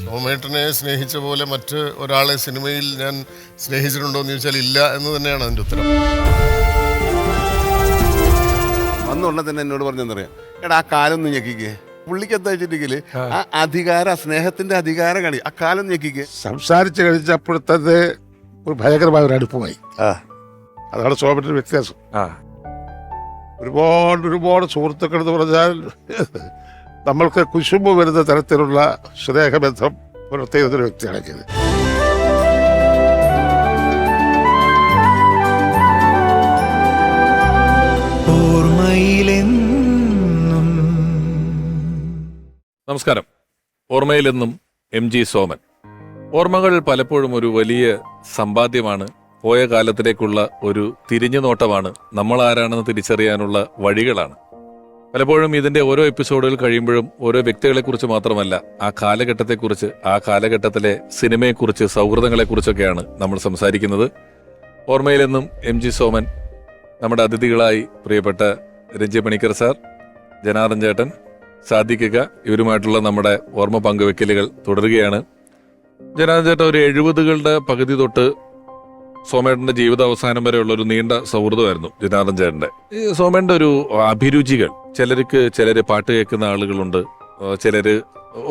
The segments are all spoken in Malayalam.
സോമേട്ടനെ സ്നേഹിച്ച പോലെ മറ്റ് ഒരാളെ സിനിമയിൽ ഞാൻ സ്നേഹിച്ചിട്ടുണ്ടോ എന്ന് ചോദിച്ചാൽ ഇല്ല എന്ന് തന്നെയാണ് അതിൻ്റെ ഉത്തരം. വന്നുടനെ തന്നെ എന്നോട് പറഞ്ഞെന്നറിയാം, എടാ ആ കാലം ഞെക്കിക്കേ. പുള്ളിക്ക് എന്താ വെച്ചിട്ടുണ്ടെങ്കിൽ ആ അധികാര സ്നേഹത്തിന്റെ അധികാരം കാണി, ആ കാലം ഞെക്കിക്കേ. സംസാരിച്ച് കഴിച്ചപ്പോഴത്തത് ഒരു ഭയങ്കരമായ ഒരു അടുപ്പമായി. അതാണ് സോമന്റെ വ്യത്യാസം. ഒരുപാട് സുഹൃത്തുക്കൾ എന്ന് പറഞ്ഞാൽ നമ്മൾക്ക് കുശുമ്പ് വരുന്ന തരത്തിലുള്ള സ്നേഹബന്ധം പുലർത്തിയിരുന്നൊരു വ്യക്തിയാണ് ഇത്. നമസ്കാരം. ഓർമ്മയിലെന്നും MG സോമൻ. ഓർമ്മകൾ പലപ്പോഴും ഒരു വലിയ സമ്പാദ്യമാണ്, പോയ കാലത്തിലേക്കുള്ള ഒരു തിരിഞ്ഞുനോട്ടമാണ്, നമ്മൾ ആരാണെന്ന് തിരിച്ചറിയാനുള്ള വഴികളാണ്. പലപ്പോഴും ഇതിന്റെ ഓരോ എപ്പിസോഡുകൾ കഴിയുമ്പോഴും ഓരോ വ്യക്തികളെക്കുറിച്ച് മാത്രമല്ല, ആ കാലഘട്ടത്തെക്കുറിച്ച്, ആ കാലഘട്ടത്തിലെ സിനിമയെക്കുറിച്ച്, സൗഹൃദങ്ങളെക്കുറിച്ചൊക്കെയാണ് നമ്മൾ സംസാരിക്കുന്നത്. ഓർമ്മയിലെന്നും MG സോമൻ, നമ്മുടെ അതിഥികളായി പ്രിയപ്പെട്ട രഞ്ജി പണിക്കർ സാർ, ജനാർദ്ദൻ ചേട്ടൻ, സാദിഖിക, ഇവരുമായിട്ടുള്ള നമ്മുടെ ഓർമ്മ പങ്കുവെക്കലുകൾ തുടരുകയാണ്. ജനാർദ്ദൻ ചേട്ടൻ ഒരു 70കളുടെ പകുതി തൊട്ട് സോമേട്ടന്റെ ജീവിതാവസാനം വരെയുള്ള ഒരു നീണ്ട സൗഹൃദമായിരുന്നു ജനാർദ്ദൻ ചേട്ടന്റെ. ഈ സോമേട്ടന്റെ ഒരു അഭിരുചികൾ, ചിലര് പാട്ട് കേൾക്കുന്ന ആളുകളുണ്ട്, ചിലര്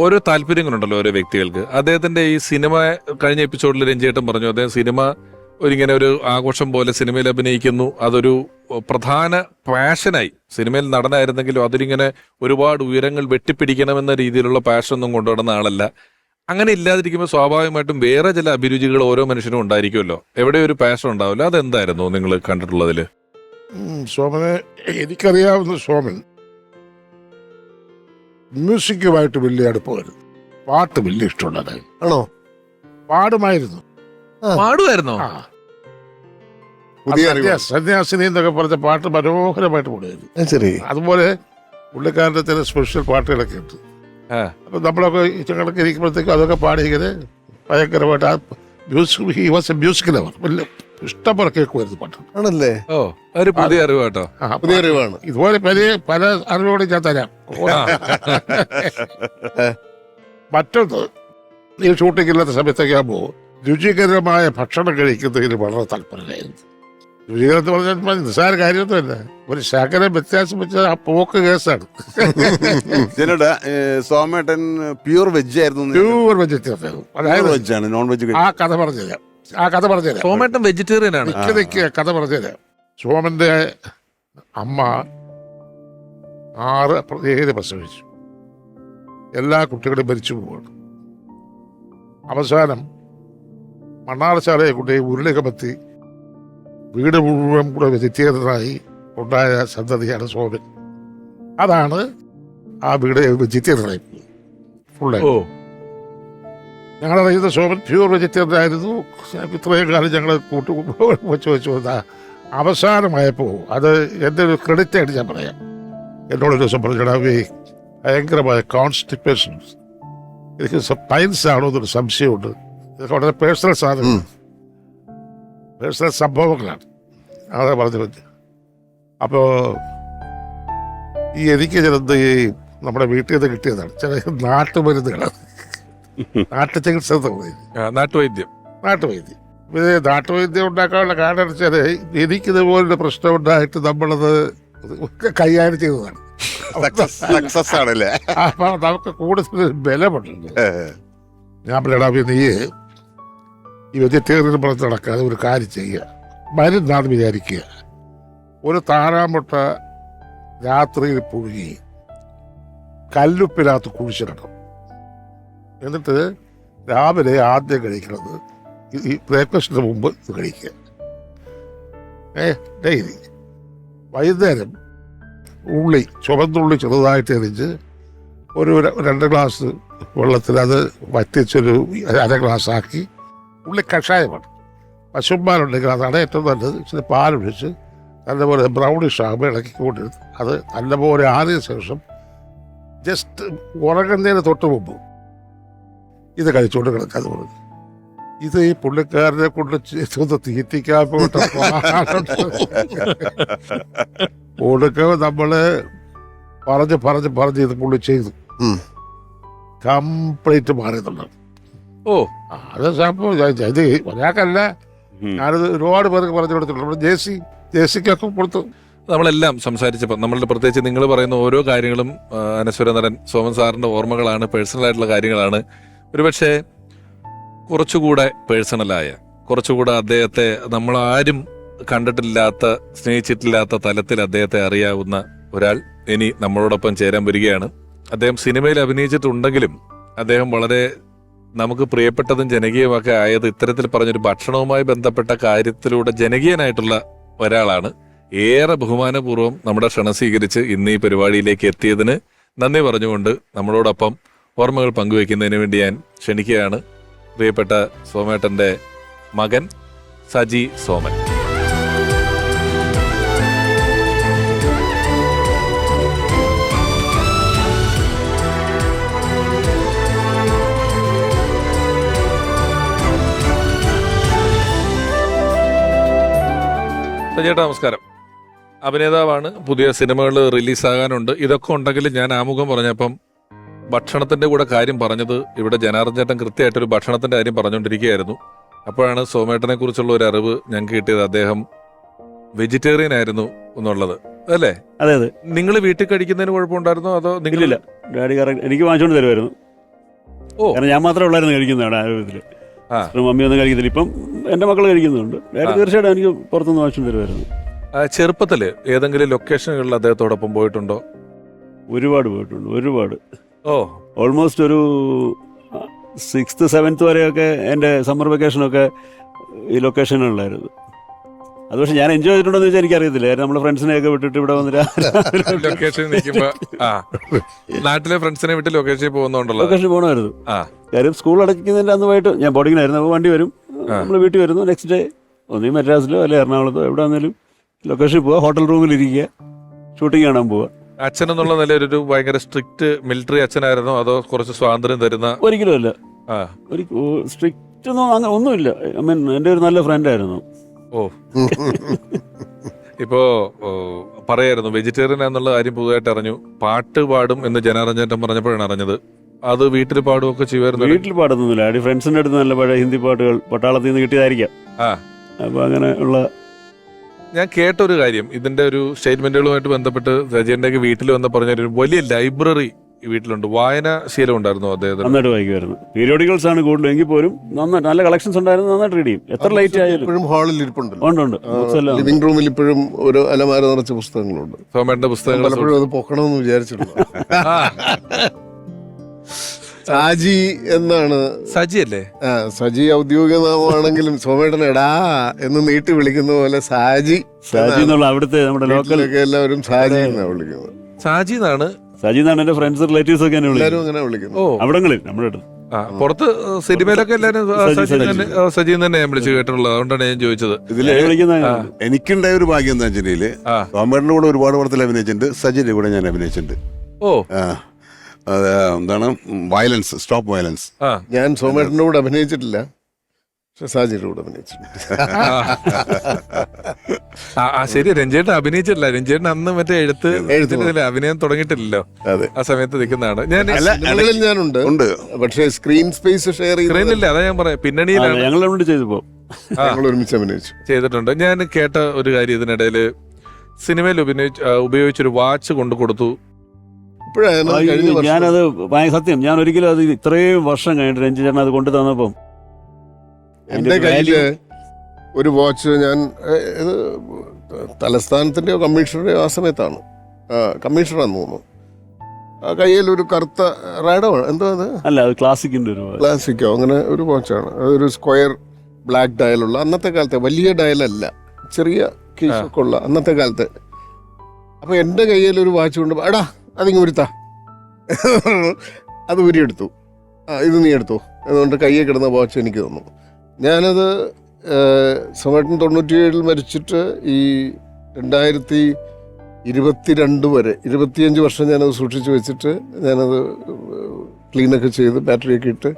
ഓരോ താല്പര്യങ്ങളുണ്ടല്ലോ ഓരോ വ്യക്തികൾക്ക്. അദ്ദേഹത്തിന്റെ ഈ സിനിമ, കഴിഞ്ഞ എപ്പിസോഡിൽ രഞ്ജേട്ടൻ പറഞ്ഞു, അദ്ദേഹം സിനിമ ഒരിങ്ങനെ ഒരു ആഘോഷം പോലെ സിനിമയിൽ അഭിനയിക്കുന്നു, അതൊരു പ്രധാന പാഷനായി. സിനിമയിൽ നടനായിരുന്നെങ്കിലും അതിലിങ്ങനെ ഒരുപാട് ഉയരങ്ങൾ വെട്ടിപ്പിടിക്കണമെന്ന രീതിയിലുള്ള പാഷനൊന്നും കൊണ്ടുവരുന്ന ആളല്ല. അങ്ങനെ ഇല്ലാതിരിക്കുമ്പോൾ സ്വാഭാവികമായിട്ടും വേറെ ചില അഭിരുചികൾ ഓരോ മനുഷ്യനും ഉണ്ടായിരിക്കുമല്ലോ, എവിടെ ഒരു പാഷൻ ഉണ്ടാവില്ല. അതെന്തായിരുന്നു നിങ്ങൾ കണ്ടിട്ടുള്ളതിൽ? സോമനെ എനിക്കറിയാവുന്ന സോമൻ മ്യൂസിക്കുമായിട്ട് വലിയ അടുപ്പമായിരുന്നു. പാട്ട് വലിയ ഇഷ്ടമുള്ളത്. ആണോ? പാടുമായിരുന്നു. പാടുമായിരുന്നോ? സന്യാസിനി എന്നൊക്കെ പറഞ്ഞ പാട്ട് മനോഹരമായിട്ട് പാടുമായിരുന്നു. ശരി. അതുപോലെ പുള്ളിക്കാരൻ്റെ ചില സ്പെഷ്യൽ പാട്ടുകളൊക്കെ ഉണ്ട്. അപ്പൊ നമ്മളൊക്കെ ഞങ്ങളൊക്കെ ഇരിക്കുമ്പോഴത്തേക്കും അതൊക്കെ പാടി ഇങ്ങനെ ഭയങ്കരമായിട്ട് ആ മ്യൂസിക് ലവർ വലിയ ഇഷ്ടംപോലെ കേൾക്കുമായിരുന്നു പാട്ട്. ആണല്ലേ? ഓ, ഒരു പുതിയ അറിവ് കേട്ടോ. പുതിയ അറിവാണ്. ഇതുപോലെ പല അറിവോട് ഞാൻ തരാം. മറ്റൊന്ന്, ഈ ഷൂട്ടിംഗ് ഇല്ലാത്ത സമയത്തൊക്കെ ആകുമ്പോൾ രുചികരമായ ഭക്ഷണം കഴിക്കുന്നതിന് വളരെ താല്പര്യമായിരുന്നു. രുചികരം എന്ന് പറഞ്ഞാൽ നിസ്സാര കാര്യമൊന്നുമല്ല, ഒരു ശകലം വ്യത്യാസം വെച്ചാൽ ആ പോക്ക് കേസാണ്. സോമേട്ടൻ പ്യൂർ വെജ് ആയിരുന്നു. Pure vegetarian. അതായത് വെജാണ്, നോൺ വെജ്. ആ കഥ പറഞ്ഞുതരാം. സോമേട്ടൻ വെജിറ്റേറിയൻ ആണ്. കഥ പറഞ്ഞുതരാം. സോമന്റെ അമ്മ 6 പ്രത്യേകത പ്രസവിച്ചു. എല്ലാ കുട്ടികളും മരിച്ചു പോവാണ്. അവസാനം മണ്ണാറശാലയെ കൊണ്ട് ഉരുളി കമത്തി വീട് മുഴുവൻ കൂടെ വെജിറ്റേറിയനായി ഉണ്ടായ സന്തതിയാണ് സോമൻ. അതാണ് ആ വീട് വെജിറ്റേറിയനായി ഫുള്ളായി. ഞങ്ങളറിയുന്ന സോമൻ പ്യൂർ വെജിറ്റേറിയൻ ആയിരുന്നു. ഇത്രയും കാലം ഞങ്ങൾ വെച്ച് അവസാനമായപ്പോൾ അത് എൻ്റെ ഒരു ക്രെഡിറ്റ് ആയിട്ട് ഞാൻ പറയാം. എന്നോടൊരു ദിവസം പറഞ്ഞിടാവേ, ഭയങ്കരമായ കോൺസ്റ്റിപ്പേഷൻ, എനിക്ക് പൈൽസ് ആണോ എന്നൊരു സംശയമുണ്ട്. ഇതൊക്കെ വളരെ പേഴ്സണൽ സാധനങ്ങൾ, പേഴ്സണൽ സംഭവങ്ങളാണ്. അതാ പറഞ്ഞു. അപ്പോൾ എനിക്ക് ചിലത് ഈ നമ്മുടെ വീട്ടിൽ നിന്ന് കിട്ടിയതാണ്, ചില നാട്ടുമരുന്നുകളാണ്. നാട്ടുചികിത്സ, നാട്ടുവൈദ്യം. ഇത് നാട്ടുവൈദ്യം ഉണ്ടാക്കാനുള്ള കാരണം വെച്ചാൽ എനിക്കിതുപോലൊരു പ്രശ്നം ഉണ്ടായിട്ട് നമ്മളത് കൈകാര്യം ചെയ്തതാണ്. സക്സസ് ആണല്ലേ? അപ്പൊ നമുക്ക് കൂടുതൽ ബലമുണ്ട്. ഞാൻ പറയാം, നീ ഈ വെജിറ്റേറിയൻ പുറത്ത് നടക്കാതെ ഒരു കാര്യം ചെയ്യുക, മരുന്നാന്ന് വിചാരിക്കുക. ഒരു താറാമുട്ട രാത്രിയിൽ പുഴുകി കല്ലുപ്പിനകത്ത് കുഴിച്ചിടണം. എന്നിട്ട് രാവിലെ ആദ്യം കഴിക്കുന്നത് ഈ ബ്രേക്ക്ഫാസ്റ്റിന് മുമ്പ് ഇത് കഴിക്കുക. ഡെയിലി വൈകുന്നേരം ഉള്ളി, ചുവന്നുള്ളി ചെറുതായിട്ട് എറിഞ്ഞ് ഒരു 2 ഗ്ലാസ് വെള്ളത്തിൽ അത് വറ്റിച്ചൊരു 1/2 ഗ്ലാസ് ആക്കി, ഉള്ളി കഷായമാണ്. പശുമ്പാലുണ്ടെങ്കിൽ അതാണ് ഏറ്റവും നല്ലത്. ഇച്ചിരി പാലൊഴിച്ച് നല്ലപോലെ ബ്രൗണിഷ് ആകുമ്പോൾ ഇളക്കിക്കൊണ്ടിരുന്ന് അത് നല്ലപോലെ ആറിയ ശേഷം ജസ്റ്റ് ഉറങ്ങുന്നതിന് തൊട്ട് മുമ്പ് ഇത് കഴിച്ചുകൊണ്ട് കിടക്കാതെ പറഞ്ഞു. ഇത് ഈ പുള്ളിക്കാരനെ കൊണ്ട് തീറ്റിക്കാൻ പോയിട്ട് ഒടുക്ക നമ്മള് പറഞ്ഞ് ഇത് പുള്ളി ചെയ്തു. കംപ്ലീറ്റ് മാറിയിട്ടുണ്ട്. ഓ അത് സംഭവം ഇത് ഒരാൾക്കല്ല, ഞാനത് ഒരുപാട് പേർക്ക് പറഞ്ഞു കൊടുത്തിട്ടുണ്ട്. നമ്മുടെ ജേസിക്കൊക്കെ കൊടുത്തു. നമ്മളെല്ലാം സംസാരിച്ചപ്പോൾ നമ്മളുടെ പ്രത്യേകിച്ച് നിങ്ങൾ പറയുന്ന ഓരോ കാര്യങ്ങളും അനശ്വര നടൻ സോമൻ സാറിന്റെ ഓർമ്മകളാണ്, പേഴ്സണൽ ആയിട്ടുള്ള കാര്യങ്ങളാണ്. ഒരുപക്ഷെ കുറച്ചുകൂടെ പേഴ്സണലായ, കുറച്ചുകൂടെ അദ്ദേഹത്തെ നമ്മളാരും കണ്ടിട്ടില്ലാത്ത, സ്നേഹിച്ചിട്ടില്ലാത്ത തലത്തിൽ അദ്ദേഹത്തെ അറിയാവുന്ന ഒരാൾ ഇനി നമ്മളോടൊപ്പം ചേരാൻ വരികയാണ്. അദ്ദേഹം സിനിമയിൽ അഭിനയിച്ചിട്ടുണ്ടെങ്കിലും അദ്ദേഹം വളരെ നമുക്ക് പ്രിയപ്പെട്ടതും ജനകീയമൊക്കെ ആയത് ഇത്തരത്തിൽ പറഞ്ഞൊരു ഭക്ഷണവുമായി ബന്ധപ്പെട്ട കാര്യത്തിലൂടെ ജനകീയനായിട്ടുള്ള ഒരാളാണ്. ഏറെ ബഹുമാനപൂർവ്വം നമ്മുടെ ക്ഷണം സ്വീകരിച്ച് ഇന്ന് ഈ പരിപാടിയിലേക്ക് എത്തിയതിന് നന്ദി പറഞ്ഞുകൊണ്ട് നമ്മളോടൊപ്പം ഓർമ്മകൾ പങ്കുവെക്കുന്നതിന് വേണ്ടി ഞാൻ ക്ഷണിക്കുകയാണ് പ്രിയപ്പെട്ട സോമേട്ടന്റെ മകൻ സജി സോമൻ. ചേട്ടാ നമസ്കാരം. അഭിനേതാവാണ്, പുതിയ സിനിമകൾ റിലീസാകാനുണ്ട്. ഇതൊക്കെ ഉണ്ടെങ്കിലും ഞാൻ ആമുഖം പറഞ്ഞപ്പം ഭക്ഷണത്തിന്റെ കൂടെ കാര്യം പറഞ്ഞത് ഇവിടെ ജനാർദ്ദൻ ചേട്ടൻ കൃത്യമായിട്ടൊരു ഭക്ഷണത്തിന്റെ കാര്യം പറഞ്ഞുകൊണ്ടിരിക്കുകയായിരുന്നു. അപ്പോഴാണ് സോമേട്ടനെ കുറിച്ചുള്ള ഒരു അറിവ് ഞങ്ങൾക്ക് കിട്ടിയത്. അദ്ദേഹം വെജിറ്റേറിയൻ ആയിരുന്നു എന്നുള്ളത് അല്ലേ? അതെ അതെ. നിങ്ങൾ വീട്ടിൽ കഴിക്കുന്നതിന് കുഴപ്പമുണ്ടായിരുന്നോ അതോ നിങ്ങളില്ല? ഡാഡി എനിക്ക് വാങ്ങിച്ചോണ്ട് തരുമായിരുന്നു. ഓ, കാരണം ഞാൻ മാത്രമേ ഉള്ളായിരുന്നു കഴിക്കുന്നതാണ് ആരോഗ്യത്തില്. ആ. മമ്മി ഒന്നും കഴിക്കുന്നില്ല. ഇപ്പം എന്റെ മക്കൾ കഴിക്കുന്നുണ്ട്. ഡാഡി തീർച്ചയായിട്ടും എനിക്ക് പുറത്തുനിന്ന് വാങ്ങിച്ചോണ്ട് തരുമായിരുന്നു. ചെറുപ്പത്തില് ഏതെങ്കിലും ലൊക്കേഷനുകളിൽ അദ്ദേഹത്തോടൊപ്പം പോയിട്ടുണ്ടോ? ഒരുപാട് പോയിട്ടുണ്ട്, ഒരുപാട്. ഓ, ഓൾമോസ്റ്റ് ഒരു 6th 7th വരെയൊക്കെ എൻ്റെ സമ്മർ വെക്കേഷനൊക്കെ ഈ ലൊക്കേഷനുകളിലായിരുന്നു. അത് പക്ഷെ ഞാൻ എൻജോയ് ചെയ്തിട്ടുണ്ടോ എന്ന് വെച്ചാൽ എനിക്കറിയത്തില്ല. നമ്മുടെ ഫ്രണ്ട്സിനെയൊക്കെ വിട്ടിട്ട് ഇവിടെ വന്നിട്ട് ലൊക്കേഷനിൽ നിൽക്കുമ്പോ നാട്ടിലെ ഫ്രണ്ട്സിനെ വിട്ട് ലൊക്കേഷനിൽ പോകുന്നുണ്ടല്ലോ. ലൊക്കേഷനിൽ പോകണമായിരുന്നു. കാര്യം സ്കൂൾ അടയ്ക്കുന്നതിൻ്റെ അന്ന് പോയിട്ട് ഞാൻ ബോർഡിങ്ങിനായിരുന്നു. അപ്പോൾ വണ്ടി വരും, നമ്മൾ വീട്ടിൽ വരുന്നു. നെക്സ്റ്റ് ഡേ ഒന്നീ മദ്രാസിലോ അല്ലെ എറണാകുളത്തോ എവിടെ വന്നാലും ലൊക്കേഷനിൽ പോവുക, ഹോട്ടൽ റൂമിൽ ഇരിക്കുക, ഷൂട്ടിംഗ് കാണാൻ പോവുക. അച്ഛൻ എന്നുള്ള നിലയിൽ ഒരു ഭയങ്കര സ്ട്രിക്റ്റ് മിലിറ്ററി അച്ഛനായിരുന്നോ അതോ കുറച്ച് സ്വാതന്ത്ര്യം തരുന്ന? ഒരിക്കലും അല്ല, സ്ട്രിക്റ്റ് ഒന്നും അങ്ങനെ ഒന്നുമില്ല. ഐ മീൻ എൻ്റെ ഒരു നല്ല ഫ്രണ്ടായിരുന്നു. ഓ, ഇപ്പോ പറയായിരുന്നു വെജിറ്റേറിയൻ എന്നുള്ള കാര്യം പുതുതായിട്ട് അറിഞ്ഞു. പാട്ട് പാടും എന്ന് ജനാർദ്ദൻ ചേട്ടൻ പറഞ്ഞപ്പോഴാണ് അറിഞ്ഞത്. അത് വീട്ടിൽ പാടുമൊക്കെ ചെയ്യുമായിരുന്നു? വീട്ടിൽ പാടുന്നില്ല, അടി ഫ്രണ്ട്സിന്റെ അടുത്ത് നല്ല പഴയ ഹിന്ദി പാട്ടുകൾ പട്ടാളത്തിൽ നിന്ന് കിട്ടിയതായിരിക്കാം. അപ്പൊ അങ്ങനെ ഉള്ള ഞാൻ കേട്ടൊരു കാര്യം, ഇതിന്റെ ഒരു സ്റ്റേറ്റ്മെന്റുകളുമായിട്ട് ബന്ധപ്പെട്ട് സജീന്റെ വീട്ടിൽ വന്ന് പറഞ്ഞൊരു വലിയ ലൈബ്രറി വീട്ടിലുണ്ട്. വായനാശീലം ഉണ്ടായിരുന്നു അദ്ദേഹത്തിന്? നന്നായിട്ട് വായിക്കുമായിരുന്നു. പീരിയോഡിക്കൽസ് ആണ് കൂടുതലും, എങ്കിൽ പോലും നന്നായിട്ട് നല്ല കളക്ഷൻസ് ഉണ്ടായിരുന്നു. നന്നായിട്ട് റീഡ് ചെയ്യും. എത്ര ലേറ്റ് ആയാലും. ഇപ്പോഴും ഹാളിൽ ഇരിപ്പുണ്ടല്ലോ. ഉണ്ട്. ലിവിംഗ് റൂമിൽ ഇപ്പോഴും ഒരു അലമാര നിറച്ച പുസ്തകങ്ങളുണ്ട്. സോമേട്ടന്റെ പുസ്തകങ്ങൾ പലപ്പോഴും അത് പൊക്കണമെന്ന് വിചാരിച്ചിട്ടുണ്ട്. സാജി എന്നാണ്. സജി അല്ലേ? സജി ഔദ്യോഗിക നാമമാണെങ്കിലും സോമേട്ടൻ എടാ എന്ന് നീട്ടി വിളിക്കുന്ന പോലെ സാജി എന്നുള്ള അവിടുത്തെ നമ്മുടെ ലോക്കലൊക്കെ എല്ലാവരും സാജി എന്നാണ് വിളിക്കുന്നത്. സാജി എന്നാണ്. സജി എന്നാണ് എന്റെ ഫ്രണ്ട്സ് റിലേറ്റീവ്സ് ഒക്കെ എല്ലാവരും അങ്ങനെ വിളിക്കുന്നത്. അവിടങ്ങളിൽ നമ്മുടെ അടുത്ത്. പുറത്ത് സിനിമയിലൊക്കെ എല്ലാരും സജി തന്നെ ഞാൻ വിളിച്ചു കേട്ടിട്ടുള്ളത്. അതുകൊണ്ടാണ് ഞാൻ ചോദിച്ചത്. ഇതില് എനിക്കുണ്ടായ ഒരു ഭാഗ്യം എന്താ വെച്ചിട്ടുണ്ടെങ്കില് സോമേട്ടന്റെ കൂടെ ഒരുപാട് പടത്തിൽ അഭിനയിച്ചിട്ടുണ്ട്. സജിന്റെ കൂടെ ഞാൻ അഭിനയിച്ചിട്ടുണ്ട്. ഓ, എന്താണ് വയലൻസ്, സ്റ്റോപ്പ് വയലൻസ്. ഞാൻ സോമേട്ടന്റെ കൂടെ അഭിനയിച്ചിട്ടില്ല, പക്ഷെ സാജിയുടെ കൂടെ അഭിനയിച്ചിട്ടുണ്ട്. ശരി. രഞ്ജേട്ടൻ അഭിനയിച്ചിട്ടില്ല. രഞ്ജേട്ടൻ അന്ന് മറ്റേ എഴുത്ത് അഭിനയം തുടങ്ങിയിട്ടില്ലല്ലോ. ആ സമയത്ത് നിൽക്കുന്നതാണ്. ഞാനുണ്ട്, പക്ഷേ സ്ക്രീൻ സ്പേസ് ഷെയർ ചെയ്യുന്നില്ല. അതാ ഞാൻ പറയാം, പിന്നണിയിലാണ് ഞങ്ങൾ ചെയ്തപ്പോ ഞങ്ങൾ ഒരുമിച്ച് അഭിനയിച്ചു ചെയ്തിട്ടുണ്ട്. ഞാൻ കേട്ട ഒരു കാര്യം, ഇതിനിടയില് സിനിമയിൽ ഉപയോഗിച്ചൊരു വാച്ച് കൊണ്ടു കൊടുത്തു. ഞാനത് സത്യം, ഞാൻ ഒരിക്കലും അത് ഇത്രയും വർഷം കഴിഞ്ഞിട്ട് രഞ്ജി ചേട്ടൻ അത് കൊണ്ടു തന്നപ്പം എന്റെ കയ്യില് ഒരു വാച്ച്, ഞാൻ ഇത് തലസ്ഥാനത്തിന്റെയോ കമ്മീഷണറുടെയോ ആ സമയത്താണ്, കമ്മീഷണറാന്ന് തോന്നുന്നു. കയ്യിൽ ഒരു കറുത്ത റൈഡോ എന്തോ അത് അല്ല, അത് ക്ലാസിക്കിന്റെ ഒരു ക്ലാസിക്കോ അങ്ങനെ ഒരു വാച്ചാണ്. അതൊരു സ്ക്വയർ ബ്ലാക്ക് ഡയലുള്ള, അന്നത്തെ കാലത്തെ വലിയ ഡയലല്ല, ചെറിയ കീശൊക്കെ ഉള്ള അന്നത്തെ കാലത്തെ. അപ്പൊ എന്റെ കയ്യിൽ ഒരു വാച്ച് കൊണ്ട് എടാ അതിങ്ങ് ഉരുത്താ, അത് ഉരിയെടുത്തു. ഇത് നീ എടുത്തു. അതുകൊണ്ട് കയ്യെ കിടന്ന വാച്ച് എനിക്ക് തന്നു. ഞാനത് സോമേട്ടൻ 97 മരിച്ചിട്ട് ഈ 2022 വരെ 25 വർഷം ഞാനത് സൂക്ഷിച്ചു വെച്ചിട്ട് ഞാനത് ക്ലീനൊക്കെ ചെയ്ത് ബാറ്ററിയൊക്കെ ഇട്ട്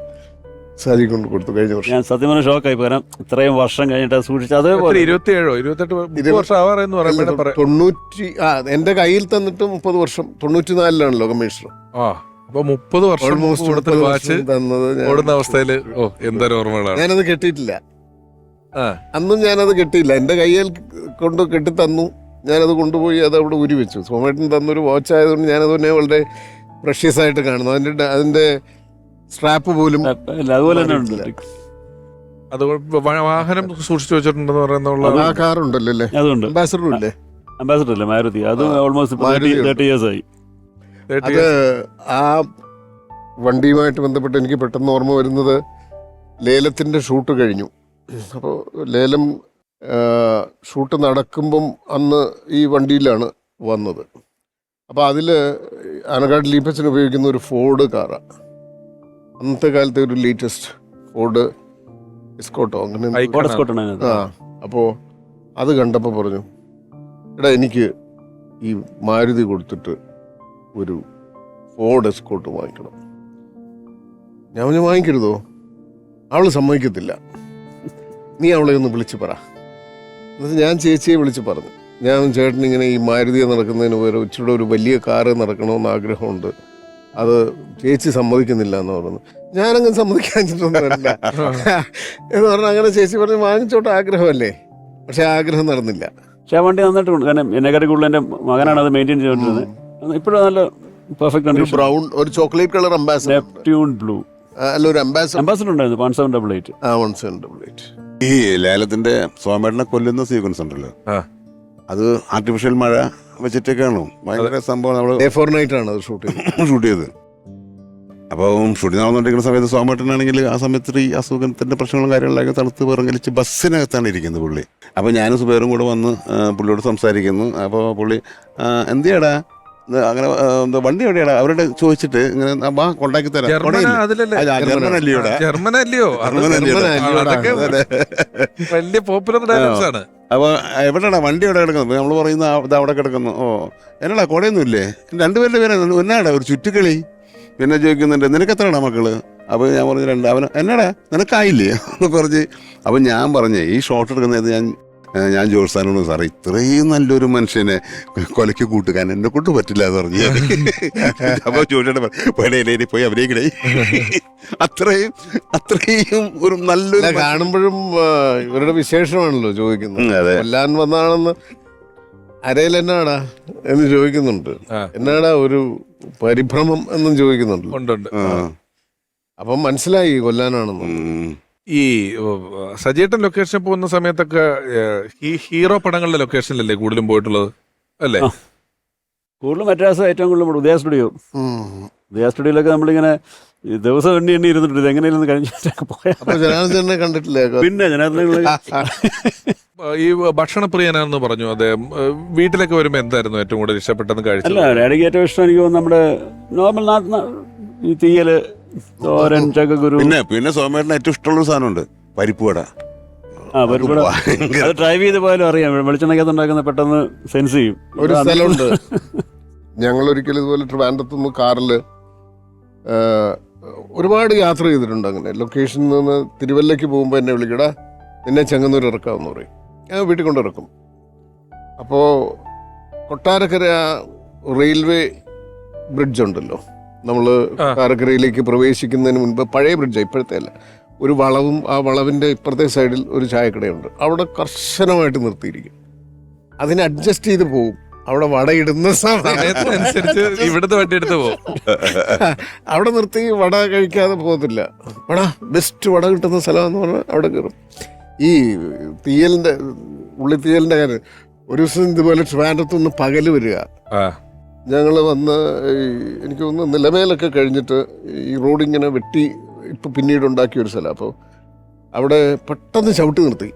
സാജി കൊണ്ട് കൊടുത്തു കഴിഞ്ഞ വർഷം. ഞാൻ സത്യം പറഞ്ഞ ഷോക്കായി. കാരണം ഇത്രയും വർഷം കഴിഞ്ഞിട്ട് സൂക്ഷിച്ചു. അതേപോലെ 27 28 വർഷം ആവാറെന്ന് പറയുമ്പോൾ 90 എന്റെ കയ്യിൽ തന്നിട്ട് 30 വർഷം. 94-ലാണല്ലോ കമ്മീഷണർ. അപ്പൊ 30 വർഷം മുമ്പ് ഓൾമോസ്റ്റ് കൊടുത്തൊരു വാച്ച് തന്നത് ഓടുന്ന അവസ്ഥയില് എന്തൊരു ഓർമ്മകളാണ്. ഞാനത് കെട്ടിയിട്ടില്ല. ആ അന്നും ഞാനത് കെട്ടിയില്ല. എൻ്റെ കയ്യിൽ കൊണ്ട് കെട്ടി തന്നു, ഞാനത് കൊണ്ടുപോയി അത് അവിടെ ഉരി വെച്ചു. സോമേട്ടൻ തന്നൊരു വാച്ച് ആയതുകൊണ്ട് ഞാനത് തന്നെ വളരെ പ്രഷ്യസ് ആയിട്ട് കാണുന്നു. അതിൻ്റെ സ്ട്രാപ്പ് പോലും അതുപോലെ തന്നെ ഉണ്ട്. അത് വാഹനം സൂക്ഷിച്ചു വെച്ചിട്ടുണ്ടെന്ന് പറയുന്നുള്ള ആ കാറുണ്ടല്ലോ അല്ലേ, അതുണ്ട്. അംബാസഡറും ഇല്ലേ, അംബാസഡർ അല്ലേ മാരുതി, അത് ഓൾമോസ്റ്റ് 30 years ആയി. അത് ആ വണ്ടിയുമായിട്ട് ബന്ധപ്പെട്ട് എനിക്ക് പെട്ടെന്ന് ഓർമ്മ വരുന്നത് ലേലത്തിൻ്റെ ഷൂട്ട് കഴിഞ്ഞു. അപ്പോൾ ലേലം ഷൂട്ട് നടക്കുമ്പം അന്ന് ഈ വണ്ടിയിലാണ് വന്നത്. അപ്പോൾ അതിൽ ആനക്കാട് ലീപ്പച്ചന് ഉപയോഗിക്കുന്ന ഒരു ഫോർഡ് കാറാണ്. അന്നത്തെ കാലത്തെ ഒരു ലേറ്റസ്റ്റ് ഫോർഡ് എസ്കോട്ടോ അങ്ങനെ. ആ, അപ്പോൾ അത് കണ്ടപ്പോൾ പറഞ്ഞു, എടാ എനിക്ക് ഈ മാരുതി കൊടുത്തിട്ട് ഒരു ഫോർഡ് എസ്കോട്ട് വാങ്ങിക്കണം. ഞാൻ പറഞ്ഞു വാങ്ങിക്കരുതോ, അവൾ സമ്മതിക്കത്തില്ല, നീ അവളെ ഒന്ന് വിളിച്ച് പറ. എന്നിട്ട് ഞാൻ ചേച്ചിയെ വിളിച്ച് പറഞ്ഞു, ഞാൻ ചേട്ടൻ ഇങ്ങനെ ഈ മാരുതിയെ നടക്കുന്നതിന് പകരം ഇച്ചിരി ഒരു വലിയ കാറ് നടക്കണമെന്ന് ആഗ്രഹമുണ്ട്, അത് ചേച്ചി സമ്മതിക്കുന്നില്ല എന്ന് പറഞ്ഞു. ഞാനങ്ങനെ സമ്മതിക്കാഞ്ഞിട്ടൊന്നുമല്ല എന്ന് പറഞ്ഞാൽ അങ്ങനെ ചേച്ചി പറഞ്ഞ് വാങ്ങിച്ചോട്ടെ, ആഗ്രഹമല്ലേ. പക്ഷെ ആഗ്രഹം നടന്നില്ല. പക്ഷെ ആ വണ്ടി നന്നായിട്ടുണ്ട്. കാരണം എന്നെക്കാട്ടി കൂടുതൽ എൻ്റെ മകനാണ് അത് മെയിൻറ്റെയിൻ ചെയ്തുകൊണ്ടിരുന്നത്. ഇപ്പോഴും നല്ല പെർഫെക്റ്റ് കണ്ടീഷൻ. ബ്രൗൺ ഒരു chocolate colour ambassador, Neptune blue അല്ല ഒരു അംബാസഡർ ഉണ്ടായിരുന്നു 1788. 1788. ഈ ലേലത്തിന്റെ സോമേട്ടനെ കൊല്ലുന്ന സീക്വൻസ് ഉണ്ടല്ലോ, ആ. അത് ആർട്ടിഫിഷ്യൽ മഴ വെച്ചിട്ടൊക്കെയാണോ? ഭയങ്കര സംഭവം. നമ്മള് ഡേ ഫോർ നൈറ്റ് ആണ് അത് ഷൂട്ട് ചെയ്തത്. ഷൂട്ട് ചെയ്ത് അപ്പം ഷൂട്ടിംഗ് നടന്നുകൊണ്ടിരിക്കുന്ന സമയത്ത് സോമേട്ടനാണെങ്കിൽ ആ സമയത്ത് ഈ അസുഖത്തിന്റെ പ്രശ്നങ്ങളും കാര്യങ്ങളിലൊക്കെ തണുത്ത് വിറങ്ങലിച്ച് ബസ്സിനകത്താണ് ഇരിക്കുന്നത് പുള്ളി. അപ്പോൾ ഞാനും സുബേറും കൂടെ വന്ന് പുള്ളിയോട് സംസാരിക്കുന്നു. അപ്പോൾ പുള്ളി എന്തിയാടാ അങ്ങനെ വണ്ടി എവിടെയാടാ അവരോട് ചോദിച്ചിട്ട് ഇങ്ങനെ വാ കൊണ്ടാക്കി തരാം. ജർമ്മനല്ലയോ, വലിയ പോപ്പുലർ ഡയലോഗ്സ് ആണ്. അപ്പൊ എവിടെയാടാ വണ്ടി എവിടെ കിടക്കുന്നത്? നമ്മൾ പറയുന്ന ഇത് അവിടെ കിടക്കുന്നു. ഓ എന്നാടാ കുടയൊന്നും ഇല്ലേ? രണ്ടുപേരുടെ പേര് എന്നാടാ ഒരു ചുറ്റുകളി. പിന്നെ ചോദിക്കുന്നുണ്ട് നിനക്ക് എത്രയാടാ മക്കള്? അപ്പോൾ ഞാൻ പറഞ്ഞു 2. അവൻ എന്നാടാ നിനക്കായില്ലേ എന്ന് പറഞ്ഞ്. അപ്പം ഞാൻ പറഞ്ഞേ ഈ ഷോട്ട് എടുക്കുന്നത് ഞാൻ ജോത്സാനോട് സാറേ ഇത്രയും നല്ലൊരു മനുഷ്യനെ കൊലയ്ക്ക് കൂട്ടുകാൻ എന്നെ കൊണ്ട് പറ്റില്ല എന്ന് പറഞ്ഞു. അപ്പോൾ ചോദിച്ചിട്ട് പോയി അഭിനയിക്കണേ. അത്രയും ഒരു നല്ലൊരു കാണുമ്പോഴും ഇവരുടെ വിശേഷമാണല്ലോ ചോദിക്കുന്നത്. കൊല്ലാൻ വന്നാണെന്ന് അരയിൽ എന്നാടാ എന്ന് ചോദിക്കുന്നുണ്ട്, എന്നാടാ ഒരു പരിഭ്രമം എന്നും ചോദിക്കുന്നുണ്ട്. അപ്പം മനസ്സിലായി കൊല്ലാനാണെന്ന്. ഈ സജീട്ടൻ ലൊക്കേഷൻ പോകുന്ന സമയത്തൊക്കെ ഈ ഹീറോ പടങ്ങളുടെ ലൊക്കേഷനിലല്ലേ കൂടുതലും പോയിട്ടുള്ളത് അല്ലേ? കൂടുതലും മദ്രാസ് ഏറ്റവും കൂടുതൽ ഉദയ സ്റ്റുഡിയോ. ഉദയ സ്റ്റുഡിയോയിലൊക്കെ നമ്മളിങ്ങനെ ദിവസം എണ്ണി ഇരുന്നിട്ടുണ്ട്, എങ്ങനെയായിരുന്നു കഴിഞ്ഞ പോയാൽ കണ്ടിട്ടില്ലേ? പിന്നെ ജനാർദ്ദനങ്ങൾ ഈ ഭക്ഷണപ്രിയനാണെന്ന് പറഞ്ഞു അദ്ദേഹം. വീട്ടിലൊക്കെ വരുമ്പോൾ എന്തായിരുന്നു ഏറ്റവും കൂടുതൽ ഇഷ്ടപ്പെട്ടെന്ന് കഴിച്ചത്? അല്ല ഡാഡിക്ക് ഏറ്റവും ഇഷ്ടം എനിക്ക് നമ്മുടെ നോർമൽ ഈ തീയല്, തോരൻ, ചക്കക്കുരു. പിന്നെ സോമേട്ടന് ഏറ്റവും ഇഷ്ടമുള്ള സാധനമുണ്ട് പരിപ്പുവട. പരിപ്പുവട അത് ഡ്രൈവ് ചെയ്ത് പോയാലും അറിയാം, വെളിച്ചെണ്ണയ്ക്കകത്ത് ഉണ്ടാക്കുന്ന പെട്ടെന്ന് സെൻസ് ചെയ്യും. ഒരു സ്ഥലമുണ്ട്, ഞങ്ങൾ ഒരിക്കലും ഇതുപോലെ ട്രിവാൻഡ്രത്തുനിന്ന് കാറിൽ ഒരുപാട് യാത്ര ചെയ്തിട്ടുണ്ട്. അങ്ങനെ ലൊക്കേഷനിൽ നിന്ന് തിരുവല്ലയ്ക്ക് പോകുമ്പോൾ എന്നെ വിളിക്കടാ നിന്നെ ചെങ്ങന്നൂർ ഇറക്കാമെന്ന് പറയും. ഞാൻ വീട്ടിൽ കൊണ്ട് ഇറക്കും. അപ്പോൾ കൊട്ടാരക്കര റെയിൽവേ ബ്രിഡ്ജ് ഉണ്ടല്ലോ, നമ്മൾ കൊട്ടാരക്കരയിലേക്ക് പ്രവേശിക്കുന്നതിന് മുൻപ് പഴയ ബ്രിഡ്ജാണ്, ഇപ്പോഴത്തെ അല്ല. ഒരു വളവും ആ വളവിൻ്റെ ഇപ്പുറത്തെ സൈഡിൽ ഒരു ചായക്കടയുണ്ട്. അവിടെ കർശനമായിട്ട് നിർത്തിയിരിക്കും. അതിനെ അഡ്ജസ്റ്റ് ചെയ്ത് പോകും. അവിടെ വടയിടുന്ന സമയത്തനുസരിച്ച് ഇവിടുത്തെ വണ്ടി എടുത്ത് പോകും. അവിടെ നിർത്തി വട കഴിക്കാതെ പോകത്തില്ല. വട ബെസ്റ്റ് വട കിട്ടുന്ന സ്ഥലമെന്ന് പറഞ്ഞാൽ അവിടെ കയറും. ഈ തീയലിൻ്റെ ഉള്ളിത്തീയലിൻ്റെ കാര്യം ഒരു ദിവസം ഇതുപോലെ ട്രിവാൻഡ്രത്തുനിന്ന് പകല് വരിക. ഞങ്ങൾ വന്ന് എനിക്ക് തോന്നുന്നു നിലമേലൊക്കെ കഴിഞ്ഞിട്ട് ഈ റോഡിങ്ങനെ വെട്ടി ഇപ്പം പിന്നീട് ഉണ്ടാക്കിയ ഒരു സ്ഥലം. അപ്പോൾ അവിടെ പെട്ടെന്ന് ചവിട്ടി നിർത്തി.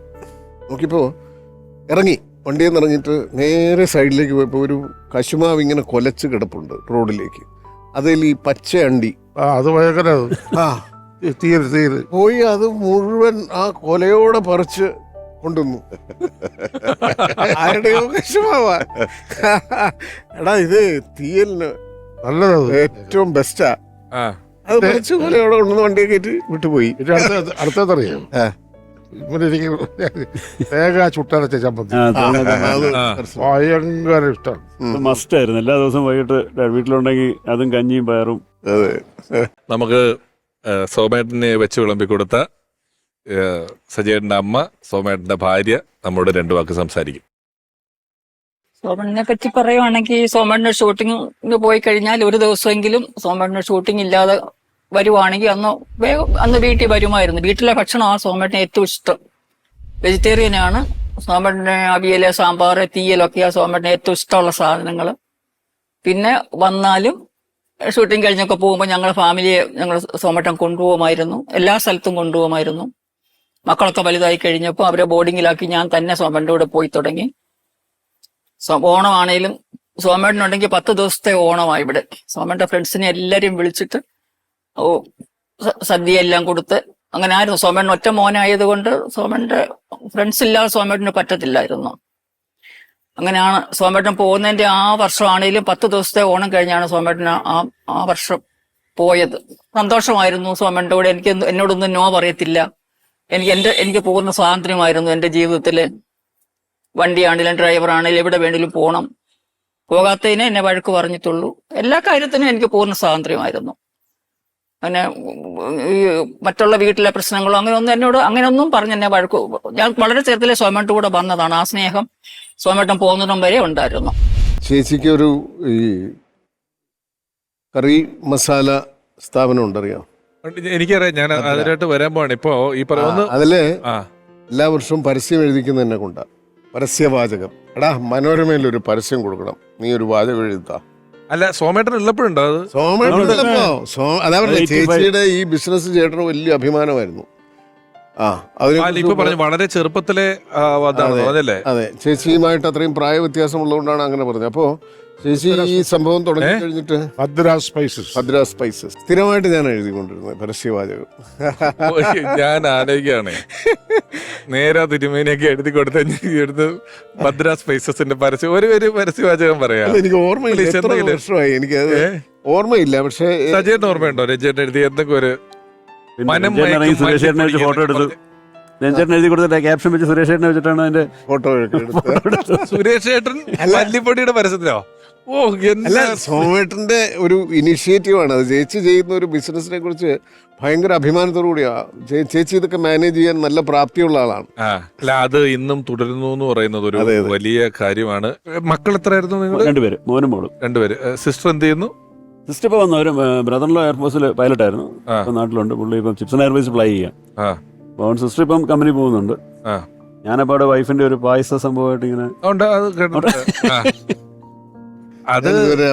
നോക്കിയപ്പോൾ ഇറങ്ങി, വണ്ടിയിൽ നിന്ന് ഇറങ്ങിയിട്ട് നേരെ സൈഡിലേക്ക് പോയപ്പോൾ ഒരു കശുമാവ് ഇങ്ങനെ കൊലച്ച് കിടപ്പുണ്ട് റോഡിലേക്ക്. അതിൽ ഈ പച്ച അണ്ടി അത് ഭയങ്കര പോയി അത് മുഴുവൻ ആ കൊലയോടെ പറിച്ച് കൊണ്ടുവന്നു. ആരുടെയോ കശുമാവാ. എടാ ഇത് തീയലിന് നല്ലത് ഏറ്റവും ബെസ്റ്റാ. അത് പറിച്ച് കൊലയോടെ കൊണ്ടുവന്ന് വണ്ടിയെ കയറ്റി വിട്ടുപോയി. അടുത്തറിയാം തേങ്ങ ചുട്ടരച്ച ചമ്മന്തി ഭയങ്കര ഇഷ്ടമാണ്. മസ്റ്റായിരുന്നു. എല്ലാ ദിവസവും വൈകിട്ട് വീട്ടിലുണ്ടെങ്കിൽ അതും കഞ്ഞിയും പയറും അതെ. നമുക്ക് സോമേട്ടനെ വെച്ച് വിളമ്പി കൊടുത്ത സജയേട്ടൻ്റെ അമ്മ, സോമേട്ടൻ്റെ ഭാര്യ നമ്മോട് 2 വാക്ക് സംസാരിക്കും. സോമണ്ണനെ പറ്റി പറയുവാണെങ്കിൽ സോമണ്ണ ഷൂട്ടിംഗ് പോയി കഴിഞ്ഞാൽ ഒരു ദിവസമെങ്കിലും സോമണ്ണ ഷൂട്ടിംഗ് ഇല്ലാതെ വരുവാണെങ്കിൽ അന്ന് വീട്ടിൽ വരുമായിരുന്നു. വീട്ടിലെ ഭക്ഷണമാണ് സോമണ്ണന് ഏറ്റവും ഇഷ്ടം. വെജിറ്റേറിയനാണ്. സോമണ്ണന് അവിയല്, സാമ്പാർ, തീയലൊക്കെയാണ് സോമണ്ണന് ഏറ്റവും ഇഷ്ടമുള്ള സാധനങ്ങൾ. പിന്നെ വന്നാലും ഷൂട്ടിംഗ് കഴിഞ്ഞൊക്കെ പോകുമ്പോൾ ഞങ്ങൾ സോമട്ടൻ കൊണ്ടുപോകുമായിരുന്നു. എല്ലാ സ്ഥലത്തും കൊണ്ടുപോകുമായിരുന്നു. മക്കളൊക്കെ വലുതായി കഴിഞ്ഞപ്പോൾ അവരെ ബോർഡിങ്ങിലാക്കി ഞാൻ തന്നെ സോമണ്ണൻ്റെ കൂടെ പോയി തുടങ്ങി. ഓണമാണേലും സോമേട്ടനുണ്ടെങ്കിൽ 10 ദിവസത്തെ ഓണമാണ് ഇവിടെ. സോമേട്ടൻ്റെ ഫ്രണ്ട്സിനെ എല്ലാവരെയും വിളിച്ചിട്ട് സദ്യ എല്ലാം കൊടുത്ത് അങ്ങനെ ആയിരുന്നു. സോമേട്ടൻ ഒറ്റ മോനായതുകൊണ്ട് സോമേട്ടൻ്റെ ഫ്രണ്ട്സ് ഇല്ലാതെ സോമേട്ടന് പറ്റത്തില്ലായിരുന്നു. അങ്ങനെയാണ് സോമേട്ടൻ പോകുന്നതിന്റെ ആ വർഷമാണേലും 10 ദിവസത്തെ ഓണം കഴിഞ്ഞാണ് സോമേട്ടൻ ആ വർഷം പോയത്. സന്തോഷമായിരുന്നു സോമേട്ടൻ്റെ കൂടെ. എന്നോടൊന്നും നോ പറയത്തില്ല. എനിക്ക് പോകുന്ന സ്വാതന്ത്ര്യമായിരുന്നു എൻ്റെ ജീവിതത്തില്. വണ്ടിയാണെങ്കിലും ഡ്രൈവറാണെങ്കിലും എവിടെ വേണേലും പോകണം. പോകാത്തതിനെ എന്നെ വഴക്ക് പറഞ്ഞിട്ടുള്ളൂ. എല്ലാ കാര്യത്തിനും എനിക്ക് പൂർണ്ണ സ്വാതന്ത്ര്യമായിരുന്നു. അങ്ങനെ ഈ മറ്റുള്ള വീട്ടിലെ പ്രശ്നങ്ങളോ അങ്ങനെയൊന്നും പറഞ്ഞ് എന്നെ വഴക്ക്. ഞാൻ വളരെ ചെറുതിലെ സോമേട്ടൻ കൂടെ വന്നതാണ്. ആ സ്നേഹം സോമേട്ടൻ പോകുന്നതും വരെ ഉണ്ടായിരുന്നു. ചേച്ചിക്ക് ഒരു ഈ കറി മസാല സ്ഥാപനം ഉണ്ടറിയാം? എനിക്കറിയാം, ഞാൻ അതിനായിട്ട് വരാൻ പോവാണ്. ഇപ്പോ ഈ പറയുന്ന അതില് എല്ലാ വർഷവും പരസ്യം എഴുതിക്കുന്നതിനെ കൊണ്ടാ. പരസ്യവാചകം. എടാ, മനോരമയിലൊരു പരസ്യം കൊടുക്കണം, നീ ഒരു വാചകം എഴുതാ. അല്ല, സോമേട്ടൻ ഉള്ളപ്പോഴുണ്ടോ അത്? അതാ പറഞ്ഞ ചേച്ചിയുടെ ഈ ബിസിനസ് ചേട്ടന് വലിയ അഭിമാനമായിരുന്നു. ഇപ്പൊ പറഞ്ഞു വളരെ ചെറുപ്പത്തിലെ അതല്ലേ? അതെ, ചേച്ചിയുമായിട്ട് അത്രയും പ്രായ വ്യത്യാസം ഉള്ളതുകൊണ്ടാണ് അങ്ങനെ പറഞ്ഞത്. അപ്പോ ചേച്ചി ഈ സംഭവം തുടങ്ങി കഴിഞ്ഞിട്ട് മദ്രാസ് സ്പൈസസ് സ്ഥിരമായിട്ട് ഞാൻ എഴുതിക്കൊണ്ടിരുന്നത് പരസ്യവാചകം. ഞാൻ ആലോചിക്കുകയാണ്, നേരെ തിരുമേനിയൊക്കെ എഴുതി കൊടുത്ത് മദ്രാസ് സ്പൈസസിന്റെ പരസ്യം ഒരു പരസ്യവാചകം പറയാം. എനിക്ക് ഓർമ്മയില്ല, എത്ര വർഷമായി എനിക്കത് ഓർമ്മയില്ല. പക്ഷേ സജേട്ടൻ ഓർമ്മയുണ്ടോ രഞ്ജേട്ടൻ എഴുതി എന്തൊക്കെ ഒരു സുരേഷേട്ടനെ വെച്ച് ഫോട്ടോ എടുത്തു. രഞ്ജേട്ടൻ എഴുതി കൊടുത്തിട്ട് ക്യാപ്ഷൻ വെച്ച് സുരേഷേട്ടനെ വെച്ചിട്ടാണ് അതിന്റെ ഫോട്ടോ സുരേഷേട്ടൻ മല്ലിപ്പൊടിയുടെ പരസ്യത്തിലോ? അല്ല, സോമേട്ടന്റെ ഒരു ഇനിഷ്യേറ്റീവ് ആണ് അത്. ചേച്ചി ചെയ്യുന്ന ഒരു ബിസിനസിനെ കുറിച്ച് ഭയങ്കര അഭിമാനത്തോടു കൂടിയാ. ചേച്ചി ഇതൊക്കെ മാനേജ് ചെയ്യാൻ നല്ല പ്രാപ്തിയുള്ള ആളാണ്. അല്ല, അത് ഇന്നും തുടരുന്നു എന്ന് പറയുന്നത് ഒരു വലിയ കാര്യമാണ്. മക്കൾ എത്രയായിരുന്നു നിങ്ങൾ? 2 പേര്, മോനും മോളും. 2 പേര്. സിസ്റ്റർ എന്ത് ചെയ്യുന്നു? സിസ്റ്റർ ഇപ്പൊ വന്നു. ഒരു ബ്രദറിലോ എയർഫോഴ്സിൽ പൈലറ്റായിരുന്നു. ഇപ്പൊ നാട്ടിലുണ്ട്. പുള്ളി ഇപ്പം ചിപ്സൺ എയർവേസ് ഫ്ലൈ ചെയ്യാം. അപ്പോൾ സിസ്റ്റർ ഇപ്പം കമ്പനി പോകുന്നുണ്ട്. ഞാനപ്പോ അവിടെ വൈഫിന്റെ ഒരു പായസ സംഭവമായിട്ട് ഇങ്ങനെ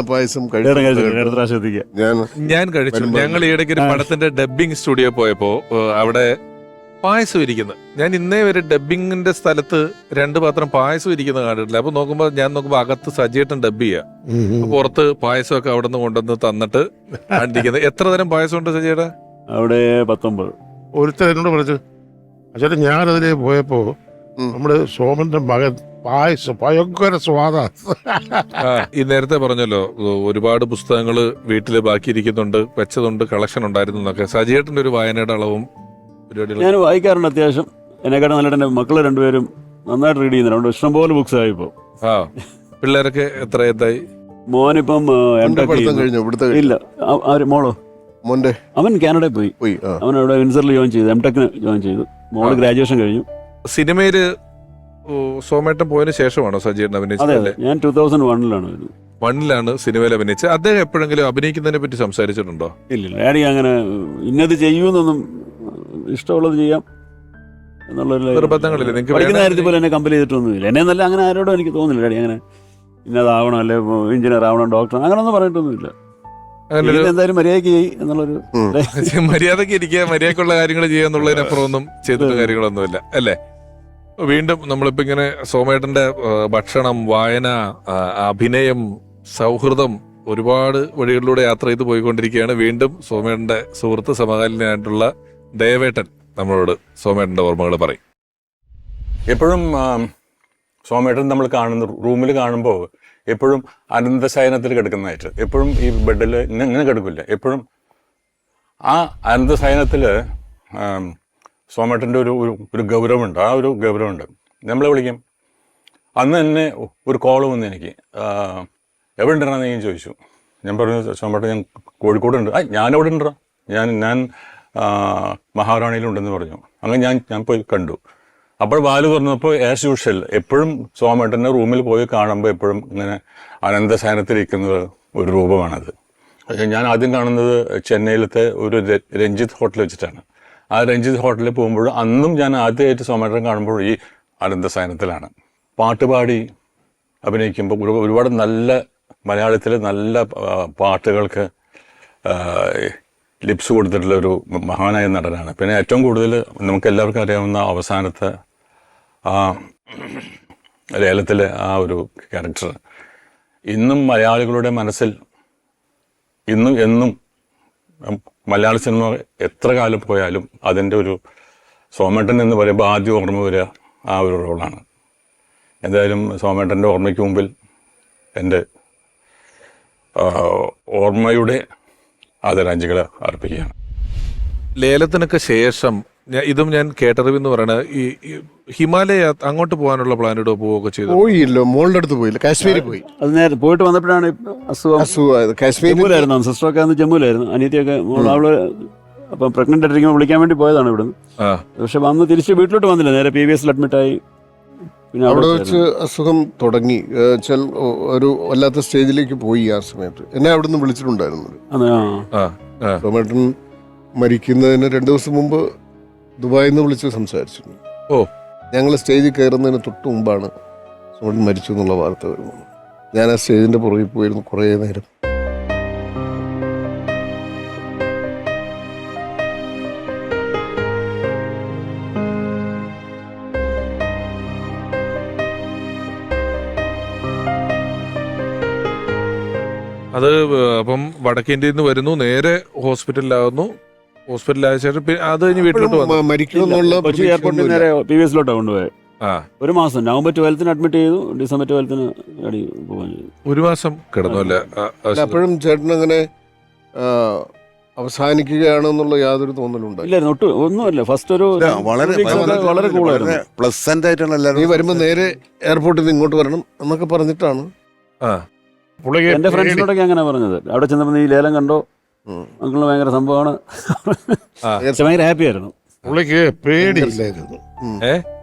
പായസം ഞാൻ കഴിച്ചു. ഞങ്ങൾ ഈയിടയ്ക്ക് ഒരു പടത്തിന്റെ ഡബ്ബിംഗ് സ്റ്റുഡിയോ പോയപ്പോ അവിടെ പായസം ഇരിക്കുന്നത് ഞാൻ ഇന്നേ വരെ ഡബ്ബിങ്ങിന്റെ സ്ഥലത്ത് 2 പാത്രം പായസം ഇരിക്കുന്നത് കണ്ടിട്ടില്ല. അപ്പൊ ഞാൻ നോക്കുമ്പോ അകത്ത് സജീട്ടൻ ഡബ് ചെയ്യാ. പുറത്ത് പായസമൊക്കെ അവിടെ നിന്ന് കൊണ്ടുവന്ന് തന്നിട്ട് കണ്ടിരിക്കുന്നത്. എത്ര തരം പായസം ഉണ്ട് സജീട്ട? അവിടെ 19. ഒരുത്തർ എന്നോട് പറഞ്ഞു, അച്ഛൻ ഞാനതിലേ പോയപ്പോ നമ്മുടെ സോമന്റെ മകൻ പായസം ഭയങ്കര സ്വാദാണ്. ഈ നേരത്തെ പറഞ്ഞല്ലോ ഒരുപാട് പുസ്തകങ്ങള് വീട്ടില് ബാക്കിയിരിക്കുന്നുണ്ട്, വെച്ചതുണ്ട്, കളക്ഷൻ ഉണ്ടായിരുന്നു എന്നൊക്കെ. സജീട്ടന്റെ ഒരു വായനയുടെ അളവും ഞാൻ വായിക്കാറുണ്ട് അത്യാവശ്യം. എന്നെക്കാട്ടും നല്ലതായിട്ട് എൻ്റെ മക്കള് 2 പേരും നന്നായിട്ട് റീഡ് ചെയ്യുന്നുണ്ട്. ഇഷ്ടംപോലെ ബുക്സ് ആയി ഇപ്പൊ. പിള്ളേരൊക്കെ എത്രയായി? മോനിപ്പം ഇല്ല. മോളോ? അവൻ കാനഡയിൽ പോയി. അവൻ അവിടെ വിൻസറിൽ ജോയിൻ ചെയ്തു. എംടെക്കിന് ജോയിൻ ചെയ്തു. മോള് ഗ്രാജുവേഷൻ കഴിഞ്ഞു. സിനിമയില് സോമേട്ടൻ പോയതിനു ശേഷമാണോ സജീട്ടൻ അഭിനയിച്ചത്? ഞാൻ 2001-ലാണ് വരുന്നത്. 1-ലാണ് സിനിമയിൽ അഭിനയിച്ചത്. അദ്ദേഹം എപ്പോഴെങ്കിലും അഭിനയിക്കുന്നതിനെ പറ്റി സംസാരിച്ചിട്ടുണ്ടോ? ഇല്ല, ഡാഡി അങ്ങനെ ഇന്നത് ചെയ്യൂന്നൊന്നും, ഇഷ്ടമുള്ളത് ചെയ്യാം എന്നുള്ളൊരു നിർബന്ധങ്ങളില്ല. പഠിക്കുന്ന കാര്യത്തിൽ പോലെ എന്നെ കമ്പൽ ചെയ്തിട്ടൊന്നുമില്ല. എന്നെ നല്ല അങ്ങനെ ആരോടും എനിക്ക് തോന്നുന്നില്ല ഡാഡി അങ്ങനെ ഇന്നതാവണം, അല്ലെ എഞ്ചിനീയർ ആവണം, ഡോക്ടർ, അങ്ങനൊന്നും പറഞ്ഞിട്ടൊന്നുമില്ല. എന്തായാലും മര്യാദയ്ക്ക് ചെയ്യും എന്നുള്ളൊരു മര്യാദക്ക് ഇരിക്കുക, മര്യാദക്കുള്ള കാര്യങ്ങൾ ചെയ്യുക എന്നുള്ളതിനപ്പുറം ഒന്നും ചെയ്തിട്ട് കാര്യങ്ങളൊന്നുമില്ല അല്ലേ? വീണ്ടും നമ്മളിപ്പോ ഇങ്ങനെ സോമേട്ടന്റെ ഭക്ഷണം, വായന, അഭിനയം, സൗഹൃദം ഒരുപാട് വഴികളിലൂടെ യാത്ര ചെയ്ത് പോയിക്കൊണ്ടിരിക്കുകയാണ്. വീണ്ടും സോമേട്ടന്റെ സുഹൃത്ത് സമകാലീനായിട്ടുള്ള ദേവേട്ടൻ നമ്മളോട് സോമേട്ടന്റെ ഓർമ്മകൾ പറയും. എപ്പോഴും സോമേട്ടൻ നമ്മൾ കാണുന്ന റൂമിൽ കാണുമ്പോൾ എപ്പോഴും അനന്തശയനത്തിൽ കിടക്കുന്നതായിട്ട്, എപ്പോഴും ഈ ബെഡിൽ ഇങ്ങനെ കിടക്കില്ല. എപ്പോഴും ആ അനന്തശയനത്തിൽ സോമേട്ടൻ്റെ ഒരു ഗൗരവമുണ്ട്. ആ ഒരു ഗൗരവമുണ്ട്. നമ്മളെ വിളിക്കും. അന്ന് തന്നെ ഒരു കോള് വന്നു എനിക്ക്, എവിടെ ഉണ്ടെന്നാണ് ഞാൻ ചോദിച്ചു. ഞാൻ പറഞ്ഞു സോമേട്ടൻ ഞാൻ കോഴിക്കോടുണ്ട്. ഞാനവിടെ ഉണ്ടോ, ഞാൻ മഹാറാണിയിലുണ്ടെന്ന് പറഞ്ഞു. അങ്ങനെ ഞാൻ പോയി കണ്ടു. അപ്പോൾ ബാലു പറഞ്ഞപ്പോൾ ആസ് യൂഷ്വൽ എപ്പോഴും സോമേട്ടൻ്റെ റൂമിൽ പോയി കാണുമ്പോൾ എപ്പോഴും ഇങ്ങനെ അനന്തശയനത്തിലിരിക്കുന്ന ഒരു രൂപമാണത്. ഞാൻ ആദ്യം കാണുന്നത് ചെന്നൈയിലത്തെ ഒരു രഞ്ജിത്ത് ഹോട്ടൽ വെച്ചിട്ടാണ്. ആ രഞ്ജിത്ത് ഹോട്ടലിൽ പോകുമ്പോൾ അന്നും ഞാൻ ആദ്യമായിട്ട് സോമേട്ടൻ കാണുമ്പോൾ ഈ അനന്തശയനത്തിലാണ്. പാട്ടുപാടി അഭിനയിക്കുമ്പോൾ ഒരുപാട് നല്ല മലയാളത്തിലെ നല്ല പാട്ടുകൾക്ക് ലിപ്സ് കൊടുത്തിട്ടുള്ള ഒരു മഹാനായ നടനാണ്. പിന്നെ ഏറ്റവും കൂടുതൽ നമുക്ക് എല്ലാവർക്കും അറിയാവുന്ന അവസാനത്തെ ആ ലേലത്തിലെ ആ ഒരു ക്യാരക്ടർ ഇന്നും മലയാളികളുടെ മനസ്സിൽ ഇന്നും എന്നും മലയാള സിനിമ എത്ര കാലം പോയാലും അതിൻ്റെ ഒരു സോമേട്ടൻ എന്ന് പറയുമ്പോൾ ആദ്യം ഓർമ്മ വരിക ആ ഒരു റോളാണ്. എന്തായാലും സോമേട്ടൻ്റെ ഓർമ്മയ്ക്ക് മുമ്പിൽ എൻ്റെ ഓർമ്മയുടെ ആദരാഞ്ജലികൾ അർപ്പിക്കുകയാണ്. ലേലത്തിനൊക്കെ ശേഷം ഇതും ഞാൻ കേട്ടറിവെന്ന് പറയണ ഈ ഹിമാലയ അങ്ങോട്ട് പോകാനുള്ള പ്ലാൻ ഇടോ പോവുകയൊക്കെ ചെയ്തു? പോയില്ലോ, മോളുടെ അടുത്ത് പോയില്ല, കാശ്മീരിൽ പോയി. അത് നേരെ പോയിട്ട് വന്നപ്പോഴാണ് അസുഖമായത്. കാശ്മീരിൽ ജമ്മുവിലായിരുന്നു, സിസ്റ്ററൊക്കെ അന്ന് ജമ്മുവിലായിരുന്നു. അനിയത്തിയൊക്കെ അവള് അപ്പം പ്രഗ്നന്റ് ആയിട്ടിരിക്കുമ്പോൾ വിളിക്കാൻ വേണ്ടി പോയതാണ് ഇവിടുന്ന്. പക്ഷെ വന്ന് തിരിച്ച് വീട്ടിലോട്ട് വന്നില്ല, നേരെ PVS അഡ്മിറ്റായി. പിന്നെ അവിടെ വെച്ച് അസുഖം തുടങ്ങി, ഒരു വല്ലാത്ത സ്റ്റേജിലേക്ക് പോയി. ആ സമയത്ത് എന്നെ അവിടെ നിന്ന് വിളിച്ചിട്ടുണ്ടായിരുന്നു. സോമേട്ടൻ മരിക്കുന്നതിന് 2 ദിവസം മുമ്പ് ദുബായിൽ നിന്ന് വിളിച്ച് സംസാരിച്ചിരുന്നു. ഞങ്ങൾ സ്റ്റേജിൽ കയറുന്നതിന് തൊട്ട് മുമ്പാണ് സോമേട്ടൻ മരിച്ചു എന്നുള്ള വാർത്ത വരുന്നത്. ഞാൻ ആ സ്റ്റേജിന്റെ പുറകിൽ പോയിരുന്നു കുറേ നേരം. അത് അപ്പം വടക്കേന്ത്യയിൽ നിന്ന് വരുന്നു, നേരെ ഹോസ്പിറ്റലിലാകുന്നു. ഹോസ്പിറ്റലായ ശേഷം അത് കഴിഞ്ഞ് വീട്ടിലോട്ട് വന്നു. മരിക്കുമെന്നുള്ള കൊച്ചി എയർപോർട്ടിൽ നേരെ PVSലോട്ടാണ് കൊണ്ടുപോയത്. ഒരു മാസം, നവംബർ 12 അഡ്മിറ്റ് ചെയ്തു, ഡിസംബർ 12 അടി പോകാൻ ചെയ്തു. ഒരു മാസം കിടന്നു അല്ലേ? അപ്പോഴും ചേട്ടൻ അങ്ങനെ അവസാനിക്കുകയാണെന്നുള്ള യാതൊരു തോന്നലുണ്ട്? ഇല്ലായിരുന്നു, ഒന്നുമല്ല. ഫസ്റ്റ് ഒരു വളരെ കൂളായിരുന്നു. പ്ലസന്റ് ആയിട്ടാണ് നീ എല്ലാവരും. വരുമ്പോ നേരെ എയർപോർട്ടിൽ നിന്ന് ഇങ്ങോട്ട് വരണം എന്നൊക്കെ പറഞ്ഞിട്ടാണ്. എന്റെ ഫ്രണ്ട്സിനോടൊക്കെ അങ്ങനെ പറഞ്ഞത്. അവിടെ ചെന്നപ്പോൾ നീ ലേലം കണ്ടോ, അങ്കിളിന് ഭയങ്കര സംഭവമാണ്. ഭയങ്കര ഹാപ്പി ആയിരുന്നു. പുള്ളിക്ക് പേടിയില്ലായിരുന്നു,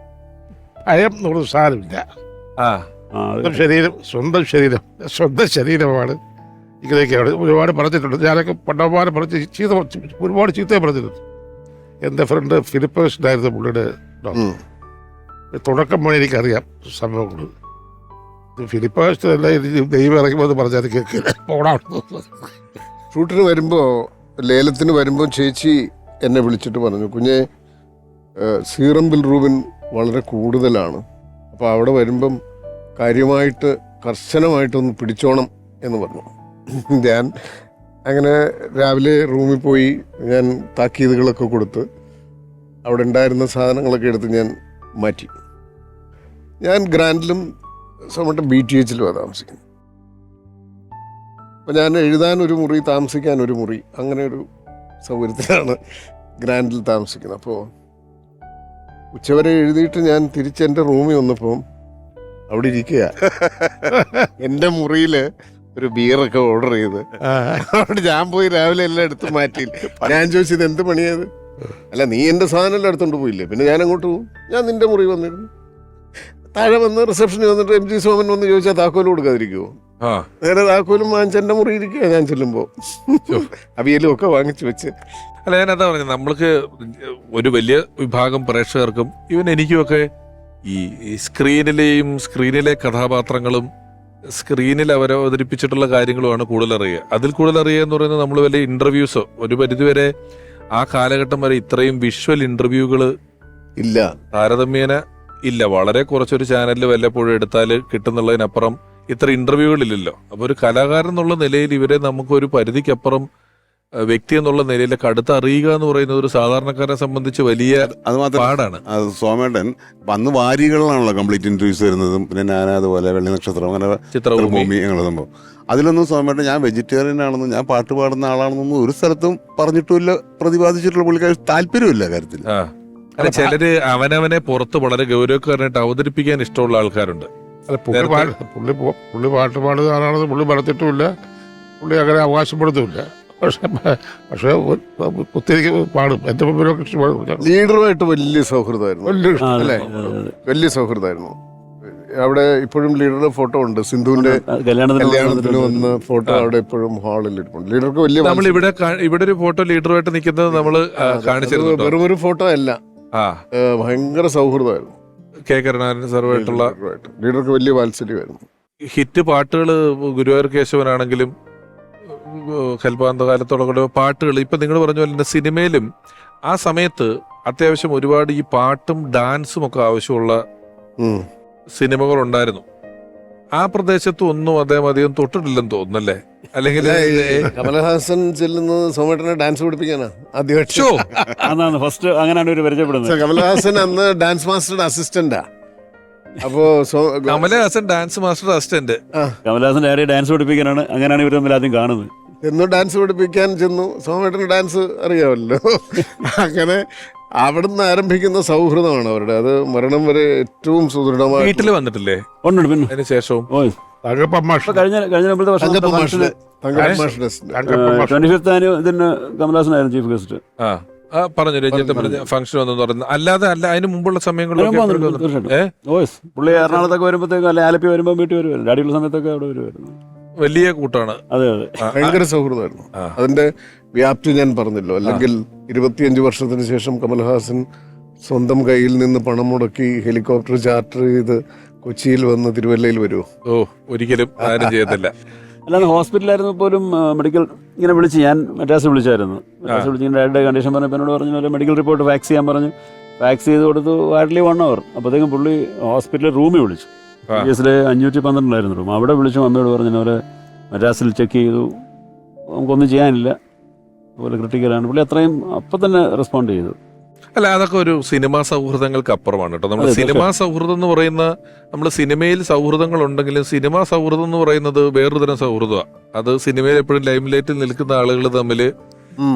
ഭയം എന്നുള്ള സാരമില്ല. സ്വന്തം ശരീരമാണ്. ഇങ്ങനെയൊക്കെയാണ് ഒരുപാട് പറഞ്ഞിട്ടുണ്ട്. ഞാനൊക്കെ പണ്ടമാരെ പറഞ്ഞ് ഒരുപാട് ചീത്തയെ പറഞ്ഞിട്ടുണ്ട്. എൻ്റെ ഫ്രണ്ട് ഫിലിപ്പേഴ്സിനായിരുന്നു പുള്ളിയുടെ ഡോക്ടർ. തുടക്കം വഴി എനിക്കറിയാം സംഭവങ്ങൾ. ഫിലിപ്പേഴ്സിനല്ല ദൈവം ഇറങ്ങുമ്പോൾ പറഞ്ഞാൽ കേൾക്കില്ല. ഷൂട്ടിന് വരുമ്പോൾ, ലേലത്തിന് വരുമ്പോൾ ചേച്ചി എന്നെ വിളിച്ചിട്ട് പറഞ്ഞു, കുഞ്ഞെ സീറം ബിൽറൂബിൻ വളരെ കൂടുതലാണ്, അപ്പോൾ അവിടെ വരുമ്പം കാര്യമായിട്ട് കർശനമായിട്ടൊന്ന് പിടിച്ചോണം എന്ന് പറഞ്ഞു. ഞാൻ അങ്ങനെ രാവിലെ റൂമിൽ പോയി ഞാൻ താക്കീതുകളൊക്കെ കൊടുത്ത് അവിടെ ഉണ്ടായിരുന്ന സാധനങ്ങളൊക്കെ എടുത്ത് ഞാൻ മാറ്റി. ഞാൻ ഗ്രാൻഡിലും സോമേട്ടൻ BTHലുമാണ് താമസിക്കുന്നത്. അപ്പം ഞാൻ എഴുതാൻ ഒരു മുറി, താമസിക്കാൻ ഒരു മുറി, അങ്ങനെ ഒരു സൗകര്യത്തിലാണ് ഗ്രാൻഡിൽ താമസിക്കുന്നത്. അപ്പോൾ ഉച്ചവരെ എഴുതിയിട്ട് ഞാൻ തിരിച്ച് എൻ്റെ റൂമിൽ വന്നപ്പോൾ അവിടെ ഇരിക്കുക. എൻ്റെ മുറിയിൽ ഒരു ബിയറൊക്കെ ഓർഡർ ചെയ്ത് അവിടെ ഞാൻ പോയി രാവിലെ എല്ലാം എടുത്ത് മാറ്റി. ഞാൻ ചോദിച്ചത് എന്ത് പണിയത്? അല്ല, നീ എൻ്റെ സാധനം എല്ലാം എടുത്തോണ്ട് പോയില്ലേ, പിന്നെ ഞാൻ അങ്ങോട്ട് പോകും. ഞാൻ നിന്റെ മുറി വന്നിരുന്നു. താഴെ വന്ന് റിസപ്ഷനിൽ വന്നിട്ട് MG സോമൻ വന്ന് ചോദിച്ചാൽ താക്കോല് കൊടുക്കാതിരിക്കുമോ? നേരെ താക്കോലും വാങ്ങിച്ച് എൻ്റെ മുറി ഇരിക്കുക. ഞാൻ ചെല്ലുമ്പോൾ അവിയലും ഒക്കെ വാങ്ങിച്ചു വെച്ച്. അല്ല, ഞാനതാ പറഞ്ഞത്, നമ്മൾക്ക് ഒരു വലിയ വിഭാഗം പ്രേക്ഷകർക്കും ഈവൻ എനിക്കുമൊക്കെ ഈ സ്ക്രീനിലെ കഥാപാത്രങ്ങളും സ്ക്രീനിൽ അവതരിപ്പിച്ചിട്ടുള്ള കാര്യങ്ങളുമാണ് കൂടുതൽ അറിയുക. അതിൽ കൂടുതൽ അറിയുക എന്ന് പറയുന്നത് നമ്മൾ വലിയ ഇന്റർവ്യൂസോ, ഒരു പരിധിവരെ ആ കാലഘട്ടം വരെ ഇത്രയും വിഷ്വൽ ഇന്റർവ്യൂകൾ ഇല്ല, താരതമ്യേന ഇല്ല. വളരെ കുറച്ചൊരു ചാനലിൽ വല്ലപ്പോഴും എടുത്താൽ കിട്ടുന്നുള്ളതിനപ്പുറം ഇത്ര ഇന്റർവ്യൂകളില്ലല്ലോ. അപ്പോൾ ഒരു കലാകാരൻ എന്നുള്ള നിലയിൽ ഇവരെ നമുക്കൊരു പരിധിക്കപ്പുറം വ്യക്തി എന്നുള്ള നിലയിലേക്ക് അടുത്ത് അറിയുക എന്ന് പറയുന്നത് ഒരു സാധാരണക്കാരനെ സംബന്ധിച്ച് വലിയ പാടാണ്. അത് സോമേട്ടൻ അന്ന് വാരികളിലാണല്ലോ കംപ്ലീറ്റ് ഇന്റർവ്യൂസ് വരുന്നതും. പിന്നെ ഞാൻ അതുപോലെ വെള്ളി നക്ഷത്രം, അങ്ങനെ ചിത്രഭൂമി, അങ്ങനെ സംഭവം. അതിലൊന്നും സോമേട്ടൻ ഞാൻ വെജിറ്റേറിയൻ ആണെന്നും ഞാൻ പാട്ട് പാടുന്ന ആളാണെന്നൊന്നും ഒരു സ്ഥലത്തും പറഞ്ഞിട്ടുമില്ല, പ്രതിപാദിച്ചിട്ടുള്ള പുള്ളിക്കാർ താല്പര്യമില്ല കാര്യത്തിൽ. അല്ല, ചിലര് അവനവനെ പുറത്ത് വളരെ ഗൗരവക്കാരനായിട്ട് അവതരിപ്പിക്കാൻ ഇഷ്ടമുള്ള ആൾക്കാരുണ്ട്. പുള്ളി പാട്ട് പാടുന്ന ആളാണെന്ന് പുള്ളി പറഞ്ഞിട്ടുമില്ല. പുള്ളി അങ്ങനെ അവകാശപ്പെടുത്തുമില്ല. പക്ഷേ ഒത്തിരി പാടും. എൻ്റെ മുമ്പിലൊക്കെ ഇഷ്ടപ്പെടും. ലീഡറുമായിട്ട് വലിയ സൗഹൃദമായിരുന്നു, വലിയ ഇഷ്ടം. അല്ലേ? വലിയ സൗഹൃദമായിരുന്നു. അവിടെ ഇപ്പോഴും ലീഡറുടെ ഫോട്ടോ ഉണ്ട്. സിന്ധുവിന്റെ കല്യാണത്തിന് വന്ന ഫോട്ടോ അവിടെ ഇപ്പോഴും ഹാളിൽ ഇരിപ്പുണ്ട്. ലീഡർക്ക് വലിയ നമ്മൾ ഇവിടെ ഒരു ഫോട്ടോ ലീഡറുമായിട്ട് നിൽക്കുന്നത് നമ്മൾ കാണിച്ചിരുന്നു. വെറും ഒരു ഫോട്ടോ അല്ല, ഭയങ്കര സൗഹൃദമായിരുന്നു. കെ കരുണാകരൻ സാറുമായിട്ടുള്ള. ലീഡർക്ക് വലിയ വാത്സല്യമായിരുന്നു. ഹിറ്റ് പാട്ടുകൾ ഗുരുവായൂർ കേശവനാണെങ്കിലും കൽപ്പാന്ത കാലത്തോടെ പാട്ടുകൾ ഇപ്പൊ നിങ്ങൾ പറഞ്ഞ പോലെ തന്നെ സിനിമയിലും ആ സമയത്ത് അത്യാവശ്യം ഒരുപാട് ഈ പാട്ടും ഡാൻസും ഒക്കെ ആവശ്യമുള്ള സിനിമകൾ ഉണ്ടായിരുന്നു. ആ പ്രദേശത്ത് ഒന്നും അദ്ദേഹം അധികം തൊട്ടിട്ടില്ലെന്ന് തോന്നുന്നല്ലേ? അല്ലെങ്കിൽ കമലഹാസൻ ചെല്ലുന്നത് സോമേട്ടനെ ഡാൻസ് പഠിപ്പിക്കാനാ ആദ്യമായിട്ട്. ഫസ്റ്റ് അങ്ങനെയാണ് ഒരു പരിചയപ്പെടുന്നത്. കമലഹാസൻ അന്ന് ഡാൻസ് മാസ്റ്ററുടെ അസിസ്റ്റന്റാ. അപ്പോ Kamal Haasan dance master assistant, Kamal Haasan ഡയറി ഡാൻസ് പഠിപ്പിക്കാനാണ്. അങ്ങനെയാണ് ഇവർ തമ്മിൽ ആദ്യം കാണുന്നത്. ചെന്നു ഡാൻസ് പഠിപ്പിക്കാൻ ചെന്നു. സോമേട്ടന് ഡാൻസ് അറിയാമല്ലോ. അങ്ങനെ അവിടുന്ന് ആരംഭിക്കുന്ന സൗഹൃദമാണ് അവരുടെ. അത് മരണം വരെ ഏറ്റവും സുദൃഢമായി. വീട്ടിൽ വന്നിട്ടില്ലേ? അതിന് ശേഷവും കമലഹാസനായിരുന്നു ചീഫ് ഗസ്റ്റ്. പറഞ്ഞു രഞ്ജിത്ത് പറഞ്ഞ ഫംഗ്ഷൻ ഒന്നും പറയുന്നത് അല്ലാതെ അല്ല, അതിന് മുമ്പുള്ള സമയങ്ങളിലൊക്കെ പുള്ളി എറണാകുളത്തൊക്കെ വരുമ്പോഴത്തേക്കും അല്ലെ ആലപ്പി വരുമ്പോൾ വീട്ടിൽ വരുമായിരുന്നു. ഡാഡിയുള്ള സമയത്തൊക്കെ അവിടെ വരുമായിരുന്നു. വലിയ കൂട്ടാണ്. അതെ അതെ, ഭയങ്കര സൗഹൃദമായിരുന്നു. അതിന്റെ വ്യാപ്തി ഞാൻ പറഞ്ഞല്ലോ. അല്ലെങ്കിൽ 25 വർഷത്തിന് ശേഷം കമൽഹാസൻ സ്വന്തം കയ്യിൽ നിന്ന് പണം മുടക്കി ഹെലികോപ്റ്റർ ചാർട്ടർ ചെയ്ത് കൊച്ചിയിൽ വന്ന് തിരുവല്ലയിൽ വരുമോ? ഒരിക്കലും ആരും ചെയ്യത്തില്ല. അല്ലാതെ ഹോസ്പിറ്റലായിരുന്നു പോലും മെഡിക്കൽ ഇങ്ങനെ വിളിച്ച് ഞാൻ മദ്രാസ് വിളിച്ചായിരുന്നു. മദ്രാസ് വിളിച്ച് ഡാഡിയുടെ കണ്ടീഷൻ പറഞ്ഞപ്പോൾ എന്നോട് പറഞ്ഞു മെഡിക്കൽ റിപ്പോർട്ട് ഫാക്സ് ചെയ്യാൻ പറഞ്ഞു. ഫാക്സ് ചെയ്ത് കൊടുത്തു. Hardly 1 hour. അപ്പോഴത്തേക്കും പുള്ളി ഹോസ്പിറ്റലിൽ റൂമിൽ വിളിച്ചു. കേസിൽ 512 റൂം. അവിടെ വിളിച്ചു അമ്മയോട് പറഞ്ഞു അവരെ മദ്രാസിൽ ചെക്ക് ചെയ്തു, നമുക്കൊന്നും ചെയ്യാനില്ല, അതുപോലെ ക്രിട്ടിക്കലാണ്. പുള്ളി അത്രയും അപ്പം തന്നെ റെസ്പോണ്ട് ചെയ്തു. അല്ല, അതൊക്കെ ഒരു സിനിമാ സൗഹൃദങ്ങൾക്ക് അപ്പുറമാണ് കേട്ടോ. നമ്മൾ സിനിമാ സൗഹൃദം എന്ന് പറയുന്ന, നമ്മൾ സിനിമയിൽ സൗഹൃദങ്ങൾ ഉണ്ടെങ്കിലും സിനിമാ സൗഹൃദം എന്ന് പറയുന്നത് വേറൊരു തരം സൗഹൃദമാണ്. അത് സിനിമയിൽ എപ്പോഴും ലൈം ലൈറ്റിൽ നിൽക്കുന്ന ആളുകൾ തമ്മിൽ,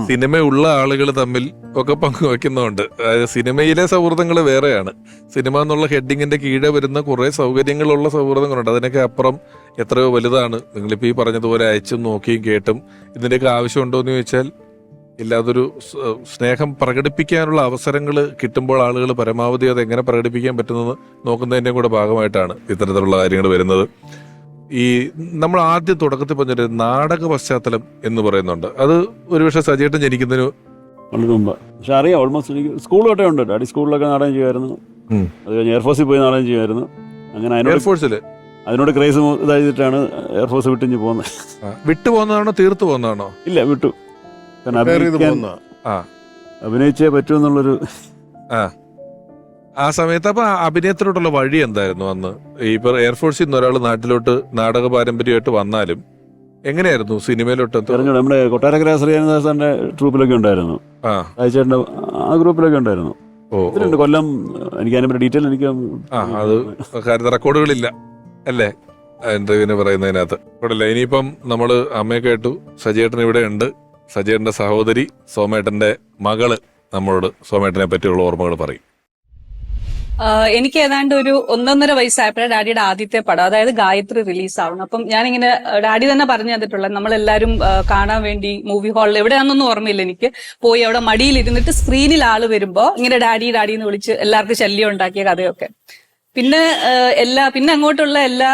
സിനിമയുള്ള ആളുകൾ തമ്മിൽ ഒക്കെ പങ്കുവെക്കുന്നുണ്ട്. അതായത് സിനിമയിലെ സൗഹൃദങ്ങൾ വേറെയാണ്. സിനിമ എന്നുള്ള ഹെഡിങ്ങിന്റെ കീഴെ വരുന്ന കുറെ സൗകര്യങ്ങളുള്ള സൗഹൃദങ്ങളുണ്ട്. അതിനൊക്കെ അപ്പുറം എത്രയോ വലുതാണ്. നിങ്ങളിപ്പോൾ ഈ പറഞ്ഞതുപോലെ അയച്ചും നോക്കിയും കേട്ടും ഇതിന്റെയൊക്കെ ആവശ്യമുണ്ടോ എന്ന് ചോദിച്ചാൽ ഇല്ലാതൊരു സ്നേഹം പ്രകടിപ്പിക്കാനുള്ള അവസരങ്ങൾ കിട്ടുമ്പോൾ ആളുകൾ പരമാവധി അത് എങ്ങനെ പ്രകടിപ്പിക്കാൻ പറ്റുന്നത് നോക്കുന്നതിൻ്റെ കൂടെ ഭാഗമായിട്ടാണ് ഇത്തരത്തിലുള്ള കാര്യങ്ങൾ വരുന്നത്. ഈ നമ്മൾ ആദ്യം തുടക്കത്തിൽ പറഞ്ഞൊരു നാടക പശ്ചാത്തലം എന്ന് പറയുന്നുണ്ട്. അത് ഒരുപക്ഷെ സജീട്ടൻ ജനിക്കുന്നതിന് വളരെ മുമ്പ്. പക്ഷെ അറിയാം, ഓൾമോസ്റ്റ് എനിക്ക് സ്കൂൾ തൊട്ടേ ഉണ്ട്. ഡാഡി സ്കൂളിലൊക്കെ നാടകം ചെയ്യുമായിരുന്നു. അത് കഴിഞ്ഞ് എയർഫോഴ്സിൽ പോയി നാടകം ചെയ്യുമായിരുന്നു. അങ്ങനെ എയർഫോഴ്സിൽ അതിനോട് ക്രേസ് ഇതായിട്ടാണ് എയർഫോഴ്സ് വിട്ടിഞ്ഞ് പോകുന്നത്. വിട്ടു പോകുന്നതാണോ തീർത്തു പോകുന്നതാണോ? ഇല്ല, വിട്ടു. അഭിനയിച്ചേ പറ്റൂന്നുള്ളൊരു. ആ സമയത്ത് അപ്പൊ അഭിനയത്തിലോട്ടുള്ള വഴി എന്തായിരുന്നു അന്ന്? ഇപ്പൊ എയർഫോഴ്സിൽ നിന്ന് ഒരാൾ നാട്ടിലോട്ട് നാടക പാരമ്പര്യമായിട്ട് വന്നാലും എങ്ങനെയായിരുന്നു സിനിമയിലോട്ട്? നമ്മുടെ കൊട്ടാരക്കര ശ്രീനിവാസന്റെ ട്രൂപ്പിലൊക്കെ ഉണ്ടായിരുന്നു, അയച്ചേട്ടന്റെ ആ ഗ്രൂപ്പിലൊക്കെ ഉണ്ടായിരുന്നു. ഇതിലുണ്ട് കൊല്ലം. എനിക്ക് അതിനെ ഡീറ്റെയിൽ എനിക്ക് അത് കാര്യത്തിൽ റെക്കോർഡുകളില്ല അല്ലേ എന്തെങ്കിലും പറയുന്നതിനകത്ത് കുഴപ്പമില്ല. ഇനിയിപ്പം നമ്മള് അമ്മയെ കേട്ടു, സജീട്ടൻ ഇവിടെ ഉണ്ട്. സജീട്ടന്റെ സഹോദരി സോമേട്ടന്റെ മകള് നമ്മളോട് സോമേട്ടനെ പറ്റിയുള്ള ഓർമ്മകൾ പറയും. എനിക്ക് ഏതാണ്ട് ഒരു 1.5 വയസ്സായപ്പോഴാണ് ഡാഡിയുടെ ആദ്യത്തെ പടം, അതായത് ഗായത്രി റിലീസ് ആവണം. അപ്പം ഞാനിങ്ങനെ ഡാഡി തന്നെ പറഞ്ഞു തന്നിട്ടുള്ളത്, നമ്മളെല്ലാരും കാണാൻ വേണ്ടി മൂവി ഹാളിൽ എവിടെയാണെന്നൊന്നും ഓർമ്മയില്ല എനിക്ക്, പോയി അവിടെ മടിയിലിരുന്നിട്ട് സ്ക്രീനിൽ ആള് വരുമ്പോ ഇങ്ങനെ ഡാഡി ഡാഡി എന്ന് വിളിച്ച് എല്ലാവർക്കും ശല്യം ഉണ്ടാക്കിയ കഥയൊക്കെ. പിന്നെ അങ്ങോട്ടുള്ള എല്ലാ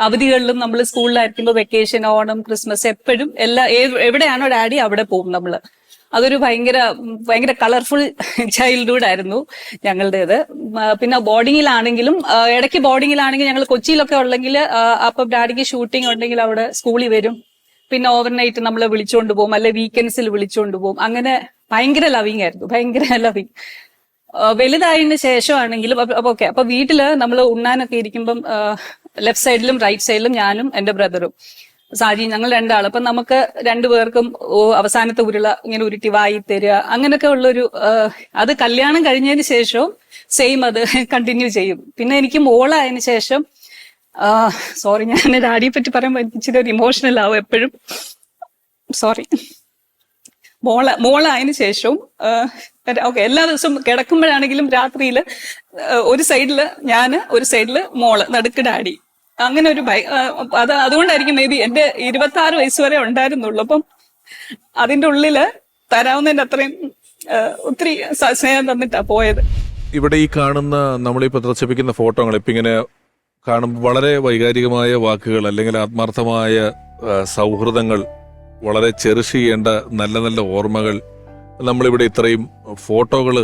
അവധികളിലും നമ്മൾ സ്കൂളിലായിരിക്കുമ്പോൾ വെക്കേഷൻ, ഓണം, ക്രിസ്മസ് എപ്പോഴും എവിടെയാണോ ഡാഡി അവിടെ പോകും നമ്മള്. അതൊരു ഭയങ്കര കളർഫുൾ ചൈൽഡ്ഹുഡ് ആയിരുന്നു ഞങ്ങളുടേത്. പിന്നെ ബോർഡിങ്ങിലാണെങ്കിലും ഇടയ്ക്ക് ബോർഡിങ്ങിലാണെങ്കിൽ ഞങ്ങൾ കൊച്ചിയിലൊക്കെ ഉള്ളെങ്കിൽ അപ്പൊ ഡാഡിക്ക് ഷൂട്ടിംഗ് ഉണ്ടെങ്കിൽ അവിടെ സ്കൂളിൽ വരും. പിന്നെ ഓവർനൈറ്റ് നമ്മളെ വിളിച്ചുകൊണ്ട് പോകും, അല്ലെ വീക്കെൻഡ്സിൽ വിളിച്ചുകൊണ്ട് പോകും. അങ്ങനെ ഭയങ്കര ലവിങ് ആയിരുന്നു, ഭയങ്കര ലവിങ്. വലുതായതിന് ശേഷമാണെങ്കിലും ഓക്കെ. അപ്പൊ വീട്ടില് നമ്മൾ ഉണ്ണാനൊക്കെ ഇരിക്കുമ്പം ലെഫ്റ്റ് സൈഡിലും റൈറ്റ് സൈഡിലും ഞാനും എന്റെ ബ്രദറും സാജി, ഞങ്ങൾ 2 ആൾ. അപ്പൊ നമുക്ക് 2 പേർക്കും അവസാനത്തെ ഉരുള ഇങ്ങനെ ഉരുട്ടി വായി തരിക, അങ്ങനെയൊക്കെ ഉള്ളൊരു അത് കല്യാണം കഴിഞ്ഞതിന് ശേഷവും സെയിം അത് കണ്ടിന്യൂ ചെയ്യും. പിന്നെ എനിക്ക് മോളായതിനു ശേഷം സോറി, ഞാൻ ഡാഡിയെ പറ്റി പറയുമ്പോൾ എനിക്ക് ഇച്ചിരി ഒരു ഇമോഷണൽ ആവും എപ്പോഴും. സോറി. മോളായതിനു ശേഷവും ഓക്കെ, എല്ലാ ദിവസവും കിടക്കുമ്പോഴാണെങ്കിലും രാത്രിയിൽ ഒരു സൈഡില് ഞാന്, ഒരു സൈഡില് മോള്, നടുക്ക് ഡാഡി. അങ്ങനെ ഒരു അതുകൊണ്ടായിരിക്കും മേ ബി എന്റെ 26 വയസ്സ് വരെ ഉണ്ടായിരുന്നുള്ളൂ. അപ്പം അതിന്റെ ഉള്ളില് തരാവുന്നതിന്റെ അത്രയും ഒത്തിരി സ്നേഹം തന്നിട്ടാ പോയത്. ഇവിടെ ഈ കാണുന്ന നമ്മൾ ഈ പ്രദർശിപ്പിക്കുന്ന ഫോട്ടോകൾ ഇപ്പം ഇങ്ങനെ കാണുമ്പോൾ വളരെ വൈകാരികമായ വാക്കുകൾ അല്ലെങ്കിൽ ആത്മാർത്ഥമായ സൗഹൃദങ്ങൾ, വളരെ ചെയ്യേണ്ട നല്ല നല്ല ഓർമ്മകൾ, നമ്മളിവിടെ ഇത്രയും ഫോട്ടോകൾ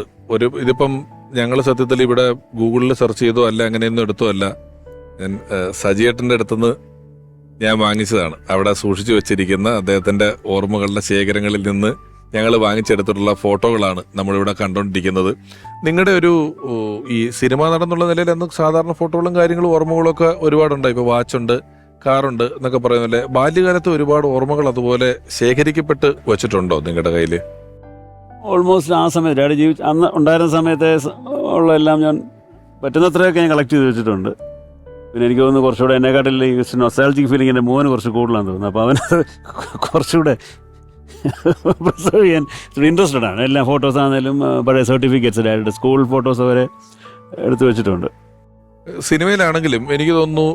ഇതിപ്പം ഞങ്ങൾ സത്യത്തിൽ ഇവിടെ ഗൂഗിളിൽ സെർച്ച് ചെയ്തോ അല്ല അങ്ങനെയൊന്നും എടുത്തോ അല്ല, ഞാൻ സജിയേട്ടൻ്റെ അടുത്തുനിന്ന് ഞാൻ വാങ്ങിച്ചതാണ്. അവിടെ സൂക്ഷിച്ചു വെച്ചിരിക്കുന്ന അദ്ദേഹത്തിൻ്റെ ഓർമ്മകളുടെ ശേഖരങ്ങളിൽ നിന്ന് ഞങ്ങൾ വാങ്ങിച്ചെടുത്തിട്ടുള്ള ഫോട്ടോകളാണ് നമ്മളിവിടെ കണ്ടുകൊണ്ടിരിക്കുന്നത്. നിങ്ങളുടെ ഒരു ഈ സിനിമാ നടന്നുള്ള നിലയിൽ അന്ന് സാധാരണ ഫോട്ടോകളും കാര്യങ്ങളും ഓർമ്മകളും ഒക്കെ ഒരുപാടുണ്ട്. ഇപ്പോൾ വാച്ചുണ്ട്, കാറുണ്ട് എന്നൊക്കെ പറയുന്നല്ലേ, ബാല്യകാലത്ത് ഒരുപാട് ഓർമ്മകൾ അതുപോലെ ശേഖരിക്കപ്പെട്ട് വെച്ചിട്ടുണ്ടോ നിങ്ങളുടെ കയ്യിൽ? ഓൾമോസ്റ്റ് ആ സമയത്ത് ഡാഡി അന്ന് ഉണ്ടായിരുന്ന സമയത്തെ ഉള്ള എല്ലാം ഞാൻ പറ്റുന്നത്രയൊക്കെ ഞാൻ കളക്ട് ചെയ്ത് വെച്ചിട്ടുണ്ട്. പിന്നെ എനിക്ക് തോന്നുന്നു കുറച്ചുകൂടെ എന്നെക്കാട്ടിൽ ഈ നൊസ്റ്റാൾജിക് ഫീലിംഗ് എൻ്റെ മോന് കുറച്ച് കൂടുതലാണെന്ന് തോന്നുന്നു. അപ്പോൾ അവന് കുറച്ചുകൂടെ പ്രിസർവ് ചെയ്യാൻ ഇൻട്രസ്റ്റഡ് ആണ്. എല്ലാ ഫോട്ടോസ് ആണെങ്കിലും പഴയ സർട്ടിഫിക്കറ്റ്സ് ഡാഡിയുടെ സ്കൂൾ ഫോട്ടോസ് വരെ എടുത്തു വെച്ചിട്ടുണ്ട്. സിനിമയിലാണെങ്കിലും എനിക്ക് തോന്നുന്നു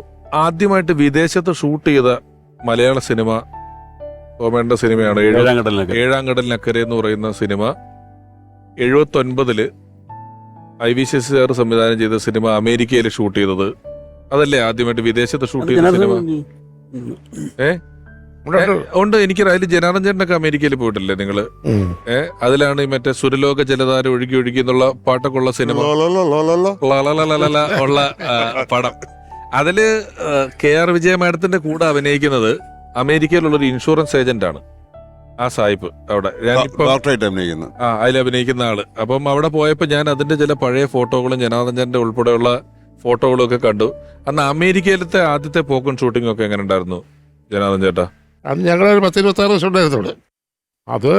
ആദ്യമായിട്ട് വിദേശത്ത് ഷൂട്ട് ചെയ്ത മലയാള സിനിമ സോമേട്ടൻ്റെ സിനിമയാണ് ഏഴാം കടലിനക്കരെ എന്ന് പറയുന്ന സിനിമ. 79 IV ശശിസാർ സംവിധാനം ചെയ്ത സിനിമ അമേരിക്കയിൽ ഷൂട്ട് ചെയ്തത്. അതല്ലേ ആദ്യമായിട്ട് വിദേശത്ത് ഷൂട്ട് ചെയ്ത സിനിമ? ഉണ്ട്, എനിക്കറിയാം. അതിൽ ജനാർദ്ദനൊക്കെ അമേരിക്കയിൽ പോയിട്ടില്ലേ നിങ്ങള്? അതിലാണ് ഈ മറ്റേ സുരലോക ജലധാര ഒഴുകി ഒഴുകി എന്നുള്ള പാട്ടൊക്കെ ഉള്ള സിനിമ ഉള്ള പടം. അതില് KR വിജയ മാഡത്തിന്റെ കൂടെ അഭിനയിക്കുന്നത് അമേരിക്കയിലുള്ള ഒരു ഇൻഷുറൻസ് ഏജന്റ് ആണ് ആ സായിപ്പ്. അവിടെ അതിൽ അഭിനയിക്കുന്ന ആള്. അപ്പം അവിടെ പോയപ്പോ ഞാൻ അതിന്റെ ചില പഴയ ഫോട്ടോകളും ജനാർദ്ദന്റെ ഉൾപ്പെടെയുള്ള ഫോട്ടോകളും ഒക്കെ കണ്ടു. അന്ന് അമേരിക്കയിലത്തെ ആദ്യത്തെ പോക്കും ഷൂട്ടിംഗ് ഒക്കെ എങ്ങനെ ഉണ്ടായിരുന്നു ജനാർദ്ദൻ ചേട്ടാ? അന്ന് ഞങ്ങളൊരു 10-26 വർഷം ഉണ്ടായിരുന്നു അവിടെ. അത്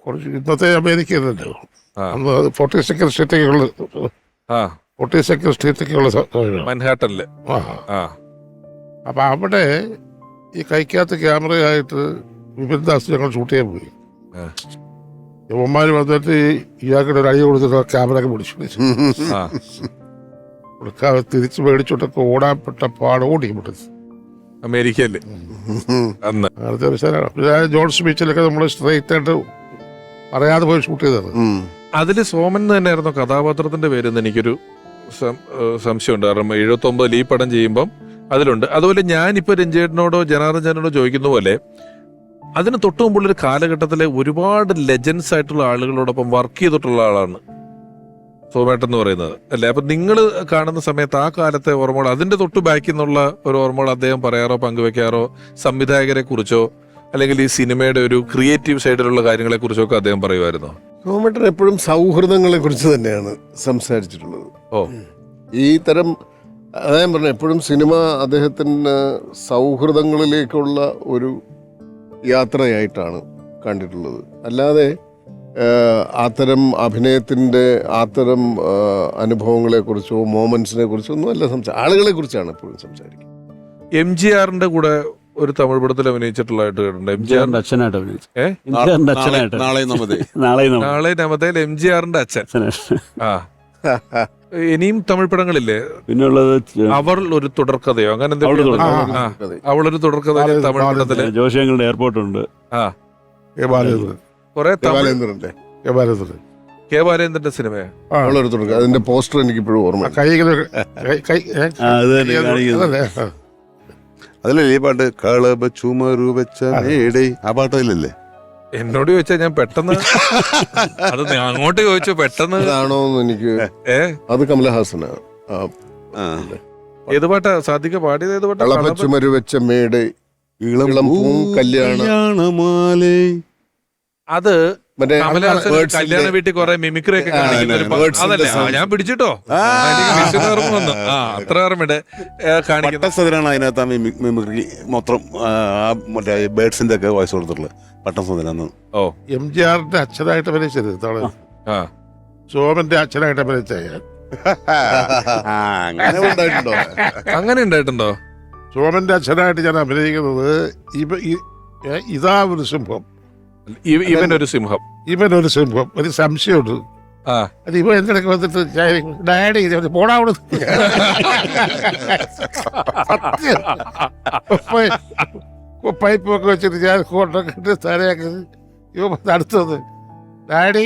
കുറച്ച് ഇന്നത്തെ അമേരിക്കയിലല്ലോ, അന്ന് 42nd സ്റ്റേറ്റൊക്കെയുള്ള 42nd സ്റ്റേറ്റൊക്കെയുള്ള മൻഹാട്ടനില്. അപ്പം അവിടെ ഈ കൈക്കകത്ത് ക്യാമറയായിട്ട് വിപിൻ ദാസ് ഞങ്ങൾ ഷൂട്ട് ചെയ്യാൻ പോയി. യവന്മാർ വന്നിട്ട് ഇയാൾക്കിടെ ഒരു അടി കൊടുത്തിട്ട് ക്യാമറ ഒക്കെ പിടിച്ചു കൊടുക്കാതെ തിരിച്ച് മേടിച്ചോട്ടൊക്കെ ഓടാപ്പെട്ട പാടോടി പൊട്ടിച്ച് അമേരിക്കയില്. അന്ന് അങ്ങനത്തെ വിഷയമാണ്. പിന്നെ ജോൺസ് ബീച്ചിലൊക്കെ നമ്മൾ സ്ട്രൈറ്റ് ആയിട്ട് പറയാതെ പോയി ഷൂട്ട് ചെയ്തത്. അതില് സോമൻ തന്നെയായിരുന്നു കഥാപാത്രത്തിന്റെ പേരെന്ന് എനിക്കൊരു സംശയമുണ്ട്. കാരണം 79 ഈ പടം ചെയ്യുമ്പം അതിലുണ്ട്. അതുപോലെ ഞാനിപ്പോ രഞ്ജേട്ടനോടോ ജനാർദ്ദൻ ചേട്ടനോടോ ചോദിക്കുന്ന പോലെ അതിന് തൊട്ടു മുമ്പുള്ളൊരു കാലഘട്ടത്തിലെ ഒരുപാട് ലെജൻസ് ആയിട്ടുള്ള ആളുകളോടൊപ്പം വർക്ക് ചെയ്തിട്ടുള്ള ആളാണ് സോമേട്ടൻ എന്ന് പറയുന്നത് അല്ലേ? അപ്പൊ നിങ്ങൾ കാണുന്ന സമയത്ത് ആ കാലത്തെ ഓർമ്മകൾ, അതിന്റെ തൊട്ട് ബാക്കിൽ നിന്നുള്ള ഒരു ഓർമ്മകൾ അദ്ദേഹം പറയാറോ പങ്കുവെക്കാറോ, സംവിധായകരെ കുറിച്ചോ അല്ലെങ്കിൽ ഈ സിനിമയുടെ ഒരു ക്രിയേറ്റീവ് സൈഡിലുള്ള കാര്യങ്ങളെ കുറിച്ചോ ഒക്കെ അദ്ദേഹം പറയുമായിരുന്നോ? സോമേട്ടൻ എപ്പോഴും സൗഹൃദങ്ങളെ കുറിച്ച് തന്നെയാണ് സംസാരിച്ചിട്ടുള്ളത്. ഈ തരം അതായത് പറഞ്ഞ എപ്പോഴും സിനിമ അദ്ദേഹത്തിന് സൗഹൃദങ്ങളിലേക്കുള്ള ഒരു യാത്രയായിട്ടാണ് കണ്ടിട്ടുള്ളത്. അല്ലാതെ അത്തരം അഭിനയത്തിൻ്റെ അത്തരം അനുഭവങ്ങളെക്കുറിച്ചോ മോമെന്റ്സിനെ കുറിച്ചോ ഒന്നും അല്ല ആളുകളെ കുറിച്ചാണ് എപ്പോഴും സംസാരിക്കുന്നത്. MGRന്റെ കൂടെ ഒരു തമിഴ് പടത്തിൽ അഭിനയിച്ചിട്ടുള്ളതായിട്ട് കേട്ടിട്ടുണ്ട്. MGRന്റെ അച്ഛനായിട്ട് അഭിനയിച്ചു. നാളെ നമതയിൽ MGRന്റെ അച്ഛൻ. ഇനിയും തമിഴ് പടങ്ങളില്ലേ? പിന്നെയുള്ളത് അവർ ഒരു തുടർക്കഥയോ അങ്ങനെ അവളൊരു തുടർക്കഥ തമിഴ് പടത്തില്. ജോഷിയങ്ങളുടെ എയർപോർട്ട് ഉണ്ട്. കൊറേ കെ ബാലേന്ദ്രന്റെ സിനിമ അതിന്റെ പോസ്റ്റർ എനിക്ക് ഇപ്പോഴും ഓർമ്മ. അതല്ലേ ഈ പാട്ട് കളബ ചുമരു വെച്ച മേടേ, ആ പാട്ടല്ലേ? എന്നോട് ചോദിച്ചാ ഞാൻ പെട്ടെന്ന് അത് അങ്ങോട്ട് ചോദിച്ചു പെട്ടെന്ന് ആണോന്ന് എനിക്ക്. അത് കമലഹാസനാണ്. ഏത് പാട്ടാ സാധിക പാടിയത്? ഏത് പാട്ടാ? കളബ ചുമരു വെച്ച മേടേ ഇളം കല്യാണമാലേ. അത് കല്യാണ വീട്ടിൽ കുറെ മിമിക്രി ഒക്കെ അതല്ലേ? ഞാൻ പിടിച്ചിട്ടോ വന്നു. അത്ര ഓർമ്മയുടെ കാണിക്കുന്നതിനാണ് അതിനകത്ത് മിമിക്രി മൊത്തം മറ്റേ ബേഡ്സിന്റെ ഒക്കെ വോയിസ് കൊടുത്തിട്ടുള്ളത്. പട്ടം സോദരന്ന്. MGRന്റെ അച്ഛനായിട്ട് അഭിനയിച്ചത് സോമന്റെ അച്ഛനായിട്ട് അഭിനയിച്ച അങ്ങനെ ഉണ്ടായിട്ടുണ്ടോ? സോമന്റെ അച്ഛനായിട്ട് ഞാൻ അഭിനയിക്കുന്നത് ഇതാ ഒരു സിംഹം, ഇവനൊരു സിംഹം, ഒരു സംശയമുണ്ട്. ആ അത് ഇവ എന്തിനൊക്കെ വന്നിട്ട് ഡാഡി പോടാ അവിടെ പൈപ്പൊക്കെ വെച്ചിട്ട് ഞാൻ കൊണ്ടൊക്കെ ഇട്ട് തലയൊക്കെ ഇവ അടുത്തത് ഡാഡി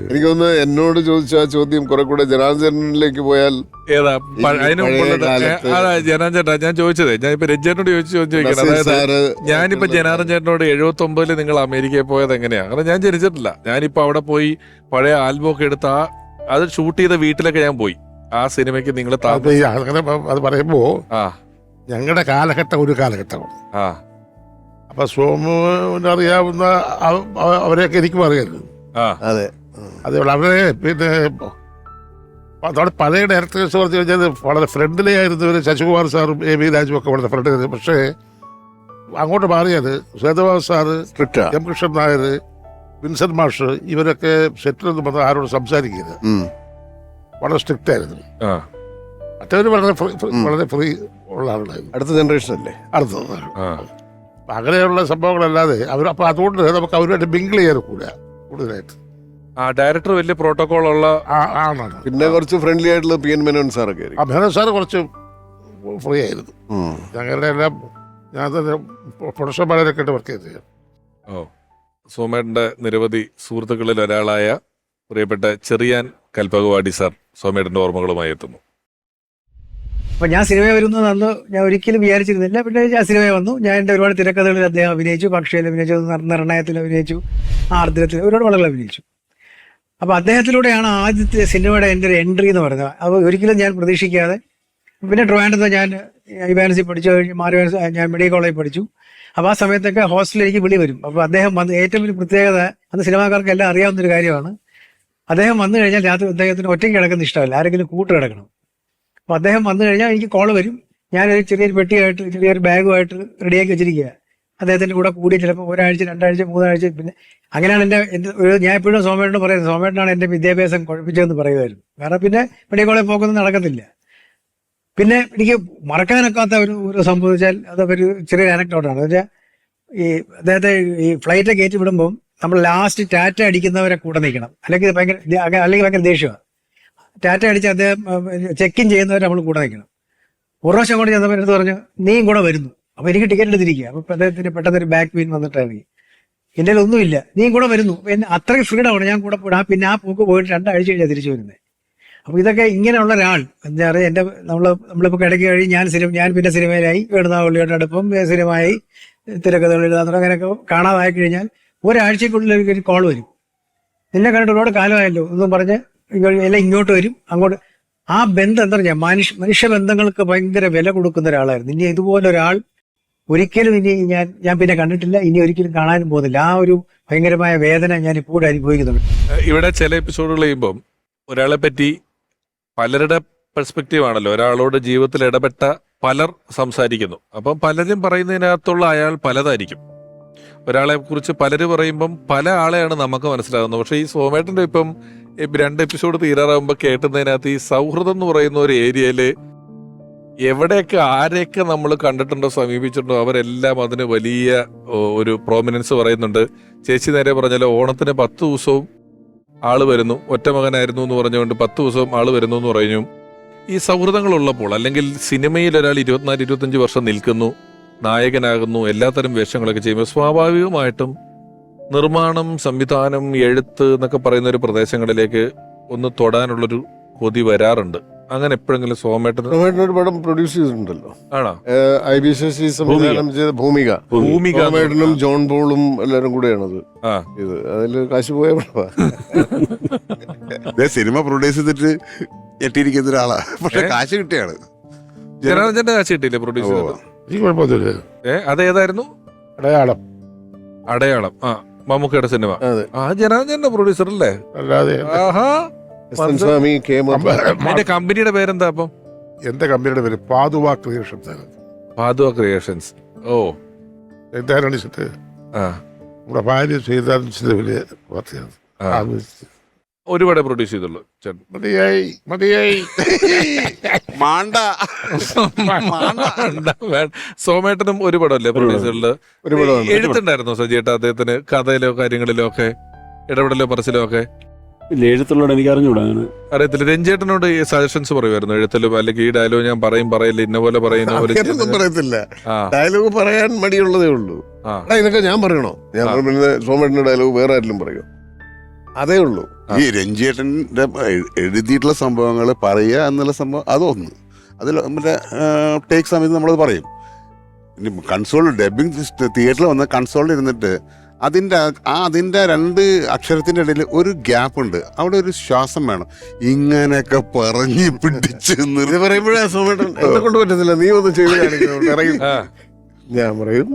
എനിക്കൊന്ന് എന്നോട് ചോദിച്ച ആ ചോദ്യം കുറെ കൂടെ ജനാർദ്ദനിലേക്ക് പോയാൽ ഏതാ അതിന് പഴയ മുമ്പുള്ളത് കാലത്ത് ജനാർദ്ദൻ ചേട്ടാ ഞാൻ ചോദിച്ചത് ഞാൻ ഇപ്പൊ രഞ്ജനോട് ചോദിക്കണം. നസീർ അതായത് സാറ് ഞാനിപ്പോ ജനാർദ്ദൻ ചേട്ടനോട് 79 നിങ്ങൾ അമേരിക്കയിൽ പോയത് എങ്ങനെയാ? കാരണം ഞാൻ ജനിച്ചിട്ടില്ല. ഞാനിപ്പോ അവിടെ പോയി പഴയ ആൽബം ഒക്കെ എടുത്ത് അത് ഷൂട്ട് ചെയ്ത വീട്ടിലൊക്കെ ഞാൻ പോയി. ആ സിനിമയ്ക്ക് നിങ്ങൾ അങ്ങനെ അത് പറയുമ്പോ ആ ഞങ്ങളുടെ കാലഘട്ടം ഒരു കാലഘട്ടമാണ്. ആ അപ്പൊ സോമുവിനറിയാവുന്ന അവരെയൊക്കെ എനിക്കും അറിയായിരുന്നു. ആ അതെ അതേപോലെ അവരെ പിന്നെ നമ്മുടെ പഴയ ഡയറക്ടേഴ്സ് പറഞ്ഞു കഴിഞ്ഞാൽ വളരെ ഫ്രണ്ട്ലി ആയിരുന്നവർ ശശികുമാർ സാറും എ വി രാജുവും ഒക്കെ വളരെ ഫ്രണ്ട്ലി ആയിരുന്നു. പക്ഷേ അങ്ങോട്ട് മാറിയത് സേതുബാബു സാറ്, സ്ട്രിക്റ്റാ. എം കൃഷ്ണൻ നായർ, വിൻസെന്റ് മാഷ് ഇവരൊക്കെ സെറ്റിലൊന്നും വന്ന് ആരോട് സംസാരിക്കില്ല. വളരെ സ്ട്രിക്റ്റ് ആയിരുന്നു. ആ മറ്റവർ വളരെ ഫ്രീ ഉള്ള ആളുകളായിരുന്നു. അടുത്ത ജനറേഷൻ അല്ലേ? അടുത്തത് ആ അങ്ങനെയുള്ള സംഭവങ്ങളല്ലാതെ അവർ അപ്പൊ അതുകൊണ്ട് നമുക്ക് അവരുമായിട്ട് മിങ്കിൾ ചെയ്യാൻ കൂടുതലായിട്ട് ആ ഡയറക്ടർ വലിയ പ്രോട്ടോകോൾ ഉള്ള ആണാണ്. പിന്നെ കുറച്ച് ഫ്രണ്ട്ലി ആയിട്ടുള്ള പി എൻ മേനോൻ സാറൊക്കെ ആ ആയിരിക്കും. മേനോൻ സാറ് കുറച്ച് ഫ്രീ ആയിരുന്നു. ഞങ്ങളുടെ എല്ലാം ഞാൻ തന്നെ പ്രൊഡക്ഷൻ മാനേജരൊക്കെ ആയിട്ട് വർക്ക് ചെയ്ത്. ഓ സോമേട്ടന്റെ നിരവധി സുഹൃത്തുക്കളിൽ ഒരാളായ പ്രിയപ്പെട്ട ചെറിയാൻ കൽപ്പകവാടി സാർ സോമേട്ടന്റെ ഓർമ്മകളുമായി എത്തുന്നു. അപ്പം ഞാൻ സിനിമ വരുന്നത് അന്ന് ഞാൻ ഒരിക്കലും വിചാരിച്ചിരുന്നില്ല. പിന്നെ ഞാൻ സിനിമ വന്നു. ഞാൻ എൻ്റെ ഒരുപാട് തിരക്കഥകളിൽ അദ്ദേഹം അഭിനയിച്ചു. പക്ഷിയിൽ അഭിനയിച്ചു, നിർണയത്തിൽ അഭിനയിച്ചു, ആർദ്രത്തിൽ ഒരുപാട് വളകൾ അഭിനയിച്ചു. അപ്പോൾ അദ്ദേഹത്തിലൂടെയാണ് ആദ്യത്തെ സിനിമയുടെ എൻ്റെ ഒരു എൻട്രി എന്ന് പറയുന്നത്. അപ്പോൾ ഒരിക്കലും ഞാൻ പ്രതീക്ഷിക്കാതെ പിന്നെ ട്രിവാൻഡ്രത്ത് ഞാൻ ഐവാൻസി പഠിച്ചു കഴിഞ്ഞ് ഞാൻ മെഡിക്കൽ കോളേജിൽ പഠിച്ചു. അപ്പോൾ ആ സമയത്തൊക്കെ ഹോസ്റ്റലിലേക്ക് വിളി വരും. അപ്പോൾ അദ്ദേഹം വന്ന് ഏറ്റവും വലിയ പ്രത്യേകത അന്ന് സിനിമാക്കാർക്ക് എല്ലാം അറിയാവുന്നൊരു കാര്യമാണ്. അദ്ദേഹം വന്നു കഴിഞ്ഞാൽ രാത്രി അദ്ദേഹത്തിന് ഒറ്റയ്ക്ക് കിടക്കുന്ന ഇഷ്ടമല്ല, ആരെങ്കിലും കൂട്ട് കിടക്കണം. അപ്പോൾ അദ്ദേഹം വന്നു കഴിഞ്ഞാൽ എനിക്ക് കോള് വരും. ഞാനൊരു ചെറിയൊരു പെട്ടിയായിട്ട് ചെറിയൊരു ബാഗുമായിട്ട് റെഡിയാക്കി വെച്ചിരിക്കുക. അദ്ദേഹത്തിൻ്റെ കൂടെ കൂടി ചിലപ്പോൾ ഒരാഴ്ച, 2 ആഴ്ച, 3 ആഴ്ച. പിന്നെ അങ്ങനെയാണ് ഞാൻ എപ്പോഴും സോമേട്ടനോട് പറയുന്നത്, സോമേട്ടനാണ് എൻ്റെ വിദ്യാഭ്യാസം കുഴപ്പിച്ചതെന്ന് പറയുമായിരുന്നു. കാരണം പിന്നെ മെഡിക്കൽ കോളേജിൽ പോക്കൊന്നും നടക്കത്തില്ല. പിന്നെ എനിക്ക് മറക്കാനൊക്കാത്ത ഒരു സംഭവിച്ചാൽ അതൊരു ചെറിയൊരു അനക്ഡോട്ടാണ്. എന്ന് വെച്ചാൽ ഈ അദ്ദേഹത്തെ ഈ ഫ്ലൈറ്റ് കയറ്റി വിടുമ്പം നമ്മൾ ലാസ്റ്റ് ടാറ്റ അടിക്കുന്നവരെ കൂടെ നിൽക്കണം, അല്ലെങ്കിൽ ഭയങ്കര ദേഷ്യമാണ്. ടാറ്റ അടിച്ച് അദ്ദേഹം ചെക്ക് ഇൻ ചെയ്യുന്നവരെ നമ്മൾ കൂടെ നിൽക്കണം. ഒരു പ്രാവശ്യം കൊണ്ട് ചെന്നപ്പോൾ എടുത്ത് പറഞ്ഞു, നീയും കൂടെ വരുന്നു. അപ്പോൾ എനിക്ക് ടിക്കറ്റ് എടുത്തിരിക്കുക. അപ്പോൾ അദ്ദേഹത്തിന് പെട്ടെന്നൊരു ബാക്ക് പെയിൻ വന്നിട്ടാണ്. എൻ്റെ ഒന്നുമില്ല, നീയും കൂടെ വരുന്നു. പിന്നെ അത്രയും ഫ്രീഡമാണ് ഞാൻ കൂടെ പോടാ. പിന്നെ ആ പോക്ക് പോയിട്ട് 2 ആഴ്ച കഴിഞ്ഞാൽ തിരിച്ചു വരുന്നത്. അപ്പോൾ ഇതൊക്കെ ഇങ്ങനെയുള്ള ഒരാൾ എന്താ പറയുക, എൻ്റെ നമ്മളിപ്പോൾ കിടക്കി കഴിഞ്ഞ് ഞാൻ പിന്നെ സിനിമയിലായി, വേണുനാവള്ളിയുടെ അടുപ്പം സിനിമയായി, തിരക്കഥകൾ എഴുതാൻ അങ്ങനെയൊക്കെ കാണാതായി കഴിഞ്ഞാൽ ഒരാഴ്ചക്കുള്ളിൽ ഒരു കോൾ വരും, നിന്നെ കണ്ടിട്ട് ഒരുപാട് കാലമായല്ലോ എന്നും പറഞ്ഞ് എല്ലാം ഇങ്ങോട്ട് വരും. അങ്ങോട്ട് ആ ബന്ധം എന്താ പറഞ്ഞാൽ മനുഷ്യ ബന്ധങ്ങൾക്ക് ഭയങ്കര വില കൊടുക്കുന്ന ഒരാളായിരുന്നു. ഇനി ഇതുപോലെ ഒരാൾ ഒരിക്കലും ഇനി ഞാൻ പിന്നെ കണ്ടിട്ടില്ല, ഇനി ഒരിക്കലും കാണാനും പോകുന്നില്ല. ആ ഒരു ഭയങ്കരമായ വേദന ഞാൻ ഇപ്പോഴും അനുഭവിക്കുന്നുണ്ട്. ഇവിടെ ചില എപ്പിസോഡുകൾ ചെയ്യുമ്പം ഒരാളെ പറ്റി പലരുടെ പെർസ്പെക്റ്റീവ് ആണല്ലോ, ഒരാളോട് ജീവിതത്തിൽ ഇടപെട്ട പലർ സംസാരിക്കുന്നു. അപ്പം പലരും പറയുന്നതിനകത്തുള്ള അയാൾ പലതായിരിക്കും. ഒരാളെ കുറിച്ച് പലര് പറയുമ്പം പല ആളെയാണ് നമുക്ക് മനസ്സിലാകുന്നത്. പക്ഷേ ഈ സോമേട്ടന്റെ ഇപ്പം 2 എപ്പിസോഡ് തീരാറാകുമ്പോൾ കേട്ടുന്നതിനകത്ത് ഈ സൗഹൃദം എന്ന് പറയുന്ന ഒരു ഏരിയയിൽ എവിടെയൊക്കെ ആരെയൊക്കെ നമ്മൾ കണ്ടിട്ടുണ്ടോ, സമീപിച്ചിട്ടുണ്ടോ, അവരെല്ലാം അതിന് വലിയ ഒരു പ്രോമിനൻസ് പറയുന്നുണ്ട്. ചേച്ചി നേരെ പറഞ്ഞാലോ, ഓണത്തിന് 10 ദിവസവും ആള് വരുന്നു, ഒറ്റ മകനായിരുന്നു എന്ന് പറഞ്ഞുകൊണ്ട് 10 ദിവസവും ആള് വരുന്നു എന്ന് പറഞ്ഞു. ഈ സൗഹൃദങ്ങളുള്ളപ്പോൾ, അല്ലെങ്കിൽ സിനിമയിൽ ഒരാൾ 24-25 വർഷം നിൽക്കുന്നു, നായകനാകുന്നു, എല്ലാത്തരം വേഷങ്ങളൊക്കെ ചെയ്യുമ്പോൾ സ്വാഭാവികമായിട്ടും നിർമ്മാണം, സംവിധാനം, എഴുത്ത് എന്നൊക്കെ പറയുന്ന ഒരു പ്രദേശങ്ങളിലേക്ക് ഒന്ന് തൊടാനുള്ളൊരു കൊതി വരാറുണ്ട്. അങ്ങനെ എപ്പോഴെങ്കിലും സോമേട്ടൻ ഒരു പടം പ്രൊഡ്യൂസ് ചെയ്തിട്ടുണ്ടല്ലോ, ആണോ? ഐ ബി ശശി സംവിധാനം ചെയ്ത ഭൂമിക. സോമേട്ടനും ജോൺ പോളും എല്ലാരും കൂടെയാണത് ഇത്. അതില് കാശ് പോയ സിനിമ പ്രൊഡ്യൂസ് ചെയ്തിട്ട് ഞെട്ടിയിരിക്കുന്ന ഒരാളാ, പക്ഷെ കാശ് കിട്ടിയാണ്. ജനാർദ്ദന്റെ കാശ് കിട്ടിയില്ലേ പ്രൊഡ്യൂസ് ചെയ്തത്? എനിക്ക് കുഴപ്പമൊന്നുമില്ല. അതേതായിരുന്നു? അടയാളം. ആ, മമ്മൂക്കയുടെ സിനിമ. ആ, ജനാർദ്ദന്റെ പ്രൊഡ്യൂസർ അല്ലേ? അല്ലാതെ ആഹാ. സ്വാമി അതിന്റെ കമ്പനിയുടെ പേരെന്താ അപ്പം? എന്റെ കമ്പനിയുടെ പേര് പാതുവ ക്രിയേഷൻസ്. പാതുവ ക്രിയേഷൻസ്. ഓ, എന്തായാലും ആ, നമ്മുടെ ഭാര്യ ശ്രീതാരന്റെ വലിയ വാർത്തയാണ്. ഒരുപാട് പ്രൊഡ്യൂസ് ചെയ്തുള്ളൂ ചേട്ടൻ. മതിയായി മാണ്ട സോമേട്ടനും ഒരു പടമല്ലേ പ്രൊഡ്യൂസറില്? ഒരു പടമാണ്. എഴുത്തുണ്ടായിരുന്നോ സജിയേട്ട അദ്ദേഹത്തിന്? കഥയിലോ കാര്യങ്ങളിലോ ഒക്കെ ഇടപെടലോ പറച്ചിലോ ഒക്കെ? ഇല്ല, എഴുത്തുള്ളൂടെ എനിക്ക് അറിഞ്ഞൂടാ അങ്ങനെ. അറിയത്തില്ല. രഞ്ജേട്ടനോട് ഈ സജഷൻസ് പറയുമായിരുന്നു എഴുത്തിലും, അല്ലെങ്കിൽ ഈ ഡയലോഗ് ഞാൻ പറയില്ല ഇന്ന പോലെ പറയുന്ന പോലെ അങ്ങനെയൊന്നും പറയത്തില്ല. ആ ഡയലോഗ് പറയാൻ മടിയുള്ളതേ ഉള്ളൂ. ആ. ഇതൊക്കെ ഞാൻ പറയണോ? ഞാൻ പിന്നെ സോമേട്ടന്റെ ഡയലോഗ് വേറെ ആരെങ്കിലും പറയോ? അതേ ഉള്ളൂ. ഈ രഞ്ജിയേട്ടൻ്റെ എഴുതിയിട്ടുള്ള സംഭവങ്ങൾ പറയുക എന്നുള്ള സംഭവം അതൊന്ന്, അതിൽ മറ്റേ ടേക്ക് സമയത്ത് നമ്മളത് പറയും. ഇനി കൺസോൾ ഡബിങ് തിയേറ്ററിൽ വന്ന് കൺസോളിൽ ഇരുന്നിട്ട് അതിൻ്റെ 2 അക്ഷരത്തിൻ്റെ ഇടയിൽ ഒരു ഗ്യാപ്പ് ഉണ്ട്, അവിടെ ഒരു ശ്വാസം വേണം. ഇങ്ങനെയൊക്കെ പറഞ്ഞ് പിടിച്ച് ഇത് പറയുമ്പോഴേ സോമേട്ടൻ എന്നെ കൊണ്ട് പറ്റത്തില്ല, നീ ഒന്നും ചെയ്ത് കാണിക്കുന്നു ഇറങ്ങി. ഞാൻ പറയും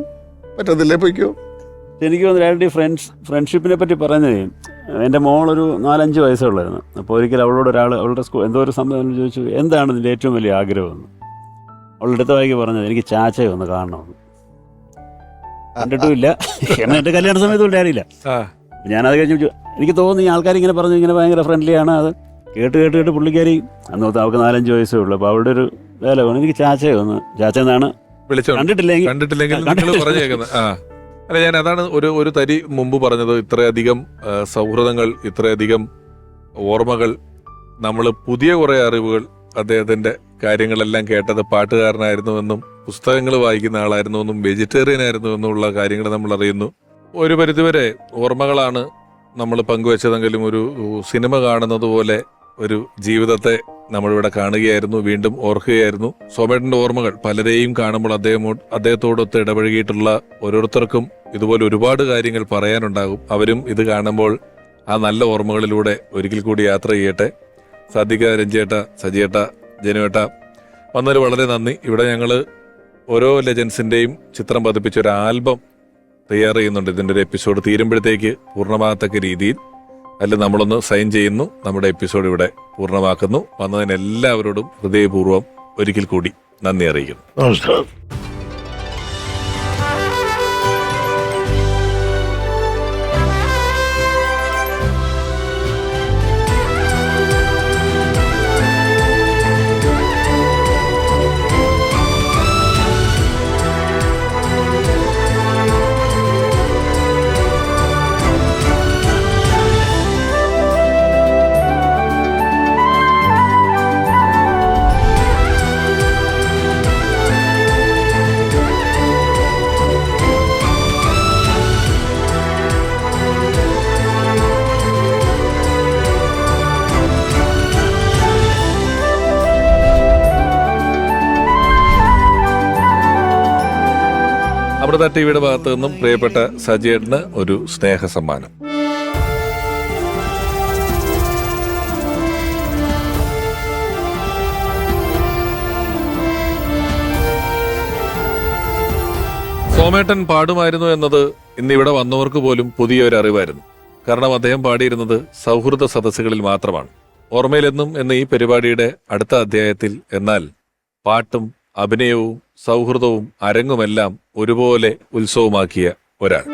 പറ്റത്തില്ലേ, പൊയ്ക്കോ. എനിക്ക് തോന്നുന്നു ഫ്രണ്ട്ഷിപ്പിനെ പറ്റി പറയുന്നത്, എൻ്റെ മോളൊരു 4-5 വയസ്സുള്ളായിരുന്നു. അപ്പോൾ ഒരിക്കൽ അവളോട് അവളുടെ എന്തോ ഒരു സംഭവം ചോദിച്ചു, എന്താണ് ഇതിൻ്റെ ഏറ്റവും വലിയ ആഗ്രഹമെന്ന്. അവളുടെ അടുത്ത വായിക്ക് പറഞ്ഞത്, എനിക്ക് ചാച്ചയെ ഒന്ന് കാണണമെന്ന്. കണ്ടിട്ടുമില്ല, എന്നാൽ എൻ്റെ കല്യാണ സമയത്തും ഉണ്ടായിരുന്നില്ല. ഞാനത് കഴിഞ്ഞ് എനിക്ക് തോന്നി ആൾക്കാർ ഇങ്ങനെ പറഞ്ഞു, ഇങ്ങനെ ഭയങ്കര ഫ്രണ്ട്ലിയാണ്. അത് കേട്ട് പുള്ളിക്കാരി അന്നത്തെ അവൾക്ക് 4-5 വയസ്സേ ഉള്ളൂ. അപ്പോൾ അവളുടെ ഒരു വേല വേണം, എനിക്ക് ചാച്ചയെ ഒന്ന്, ചാച്ചയെന്നാണ് കണ്ടിട്ടില്ലെങ്കിൽ പറഞ്ഞേക്കുന്നത്. അല്ല, ഞാൻ അതാണ് ഒരു തരി മുമ്പ് പറഞ്ഞത്. ഇത്രയധികം സൗഹൃദങ്ങൾ, ഇത്രയധികം ഓർമ്മകൾ, നമ്മൾ പുതിയ കുറെ അറിവുകൾ, അദ്ദേഹത്തിന്റെ കാര്യങ്ങളെല്ലാം കേട്ടത് പാട്ടുകാരനായിരുന്നുവെന്നും പുസ്തകങ്ങൾ വായിക്കുന്ന ആളായിരുന്നുവെന്നും വെജിറ്റേറിയൻ ആയിരുന്നുവെന്നുള്ള കാര്യങ്ങൾ നമ്മൾ അറിയുന്നു. ഒരു പരിധിവരെ ഓർമ്മകളാണ് നമ്മൾ പങ്കുവെച്ചതെങ്കിലും ഒരു സിനിമ കാണുന്നത് പോലെ ഒരു ജീവിതത്തെ നമ്മളിവിടെ കാണുകയായിരുന്നു, വീണ്ടും ഓർക്കുകയായിരുന്നു. സോമേട്ടന്റെ ഓർമ്മകൾ പലരെയും കാണുമ്പോൾ അദ്ദേഹത്തോടൊത്ത് ഇടപഴകിയിട്ടുള്ള ഓരോരുത്തർക്കും ഇതുപോലെ ഒരുപാട് കാര്യങ്ങൾ പറയാനുണ്ടാകും. അവരും ഇത് കാണുമ്പോൾ ആ നല്ല ഓർമ്മകളിലൂടെ ഒരിക്കൽ കൂടി യാത്ര ചെയ്യട്ടെ. സാദിക, രഞ്ജിയേട്ട, സജിയേട്ട, ജനുവേട്ട വന്നതിൽ വളരെ നന്ദി. ഇവിടെ ഞങ്ങൾ ഓരോ ലെജൻസിന്റെയും ചിത്രം പതിപ്പിച്ച ഒരു ആൽബം തയ്യാർ ചെയ്യുന്നുണ്ട്. ഇതിൻ്റെ ഒരു എപ്പിസോഡ് തീരുമ്പോഴത്തേക്ക് പൂർണ്ണമാകത്തക്ക രീതിയിൽ അതിൽ നമ്മളൊന്ന് സൈൻ ചെയ്യുന്നു. നമ്മുടെ എപ്പിസോഡ് ഇവിടെ പൂർണ്ണമാക്കുന്നു. വന്നതിന് എല്ലാവരോടും ഹൃദയപൂർവ്വം ഒരിക്കൽ കൂടി നന്ദി അറിയിക്കുന്നു. നമസ്കാരം. അമൃത ടിവിയുടെ ഭാഗത്തു നിന്നും പ്രിയപ്പെട്ട സജിയേട്ടന് ഒരു സ്നേഹ സമ്മാനം. സോമേട്ടൻ പാടുമായിരുന്നു എന്നത് ഇന്നിവിടെ വന്നവർക്ക് പോലും പുതിയൊരു അറിവായിരുന്നു. കാരണം അദ്ദേഹം പാടിയിരുന്നത് സൗഹൃദ സദസ്സുകളിൽ മാത്രമാണ്. ഓർമ്മയിലെന്നും എന്ന ഈ പരിപാടിയുടെ അടുത്ത അധ്യായത്തിൽ എന്നാൽ പാട്ടും അഭിനയവും സൗഹൃദവും അരങ്ങുമെല്ലാം ഒരുപോലെ ഉത്സവമാക്കിയ ഒരാൾ.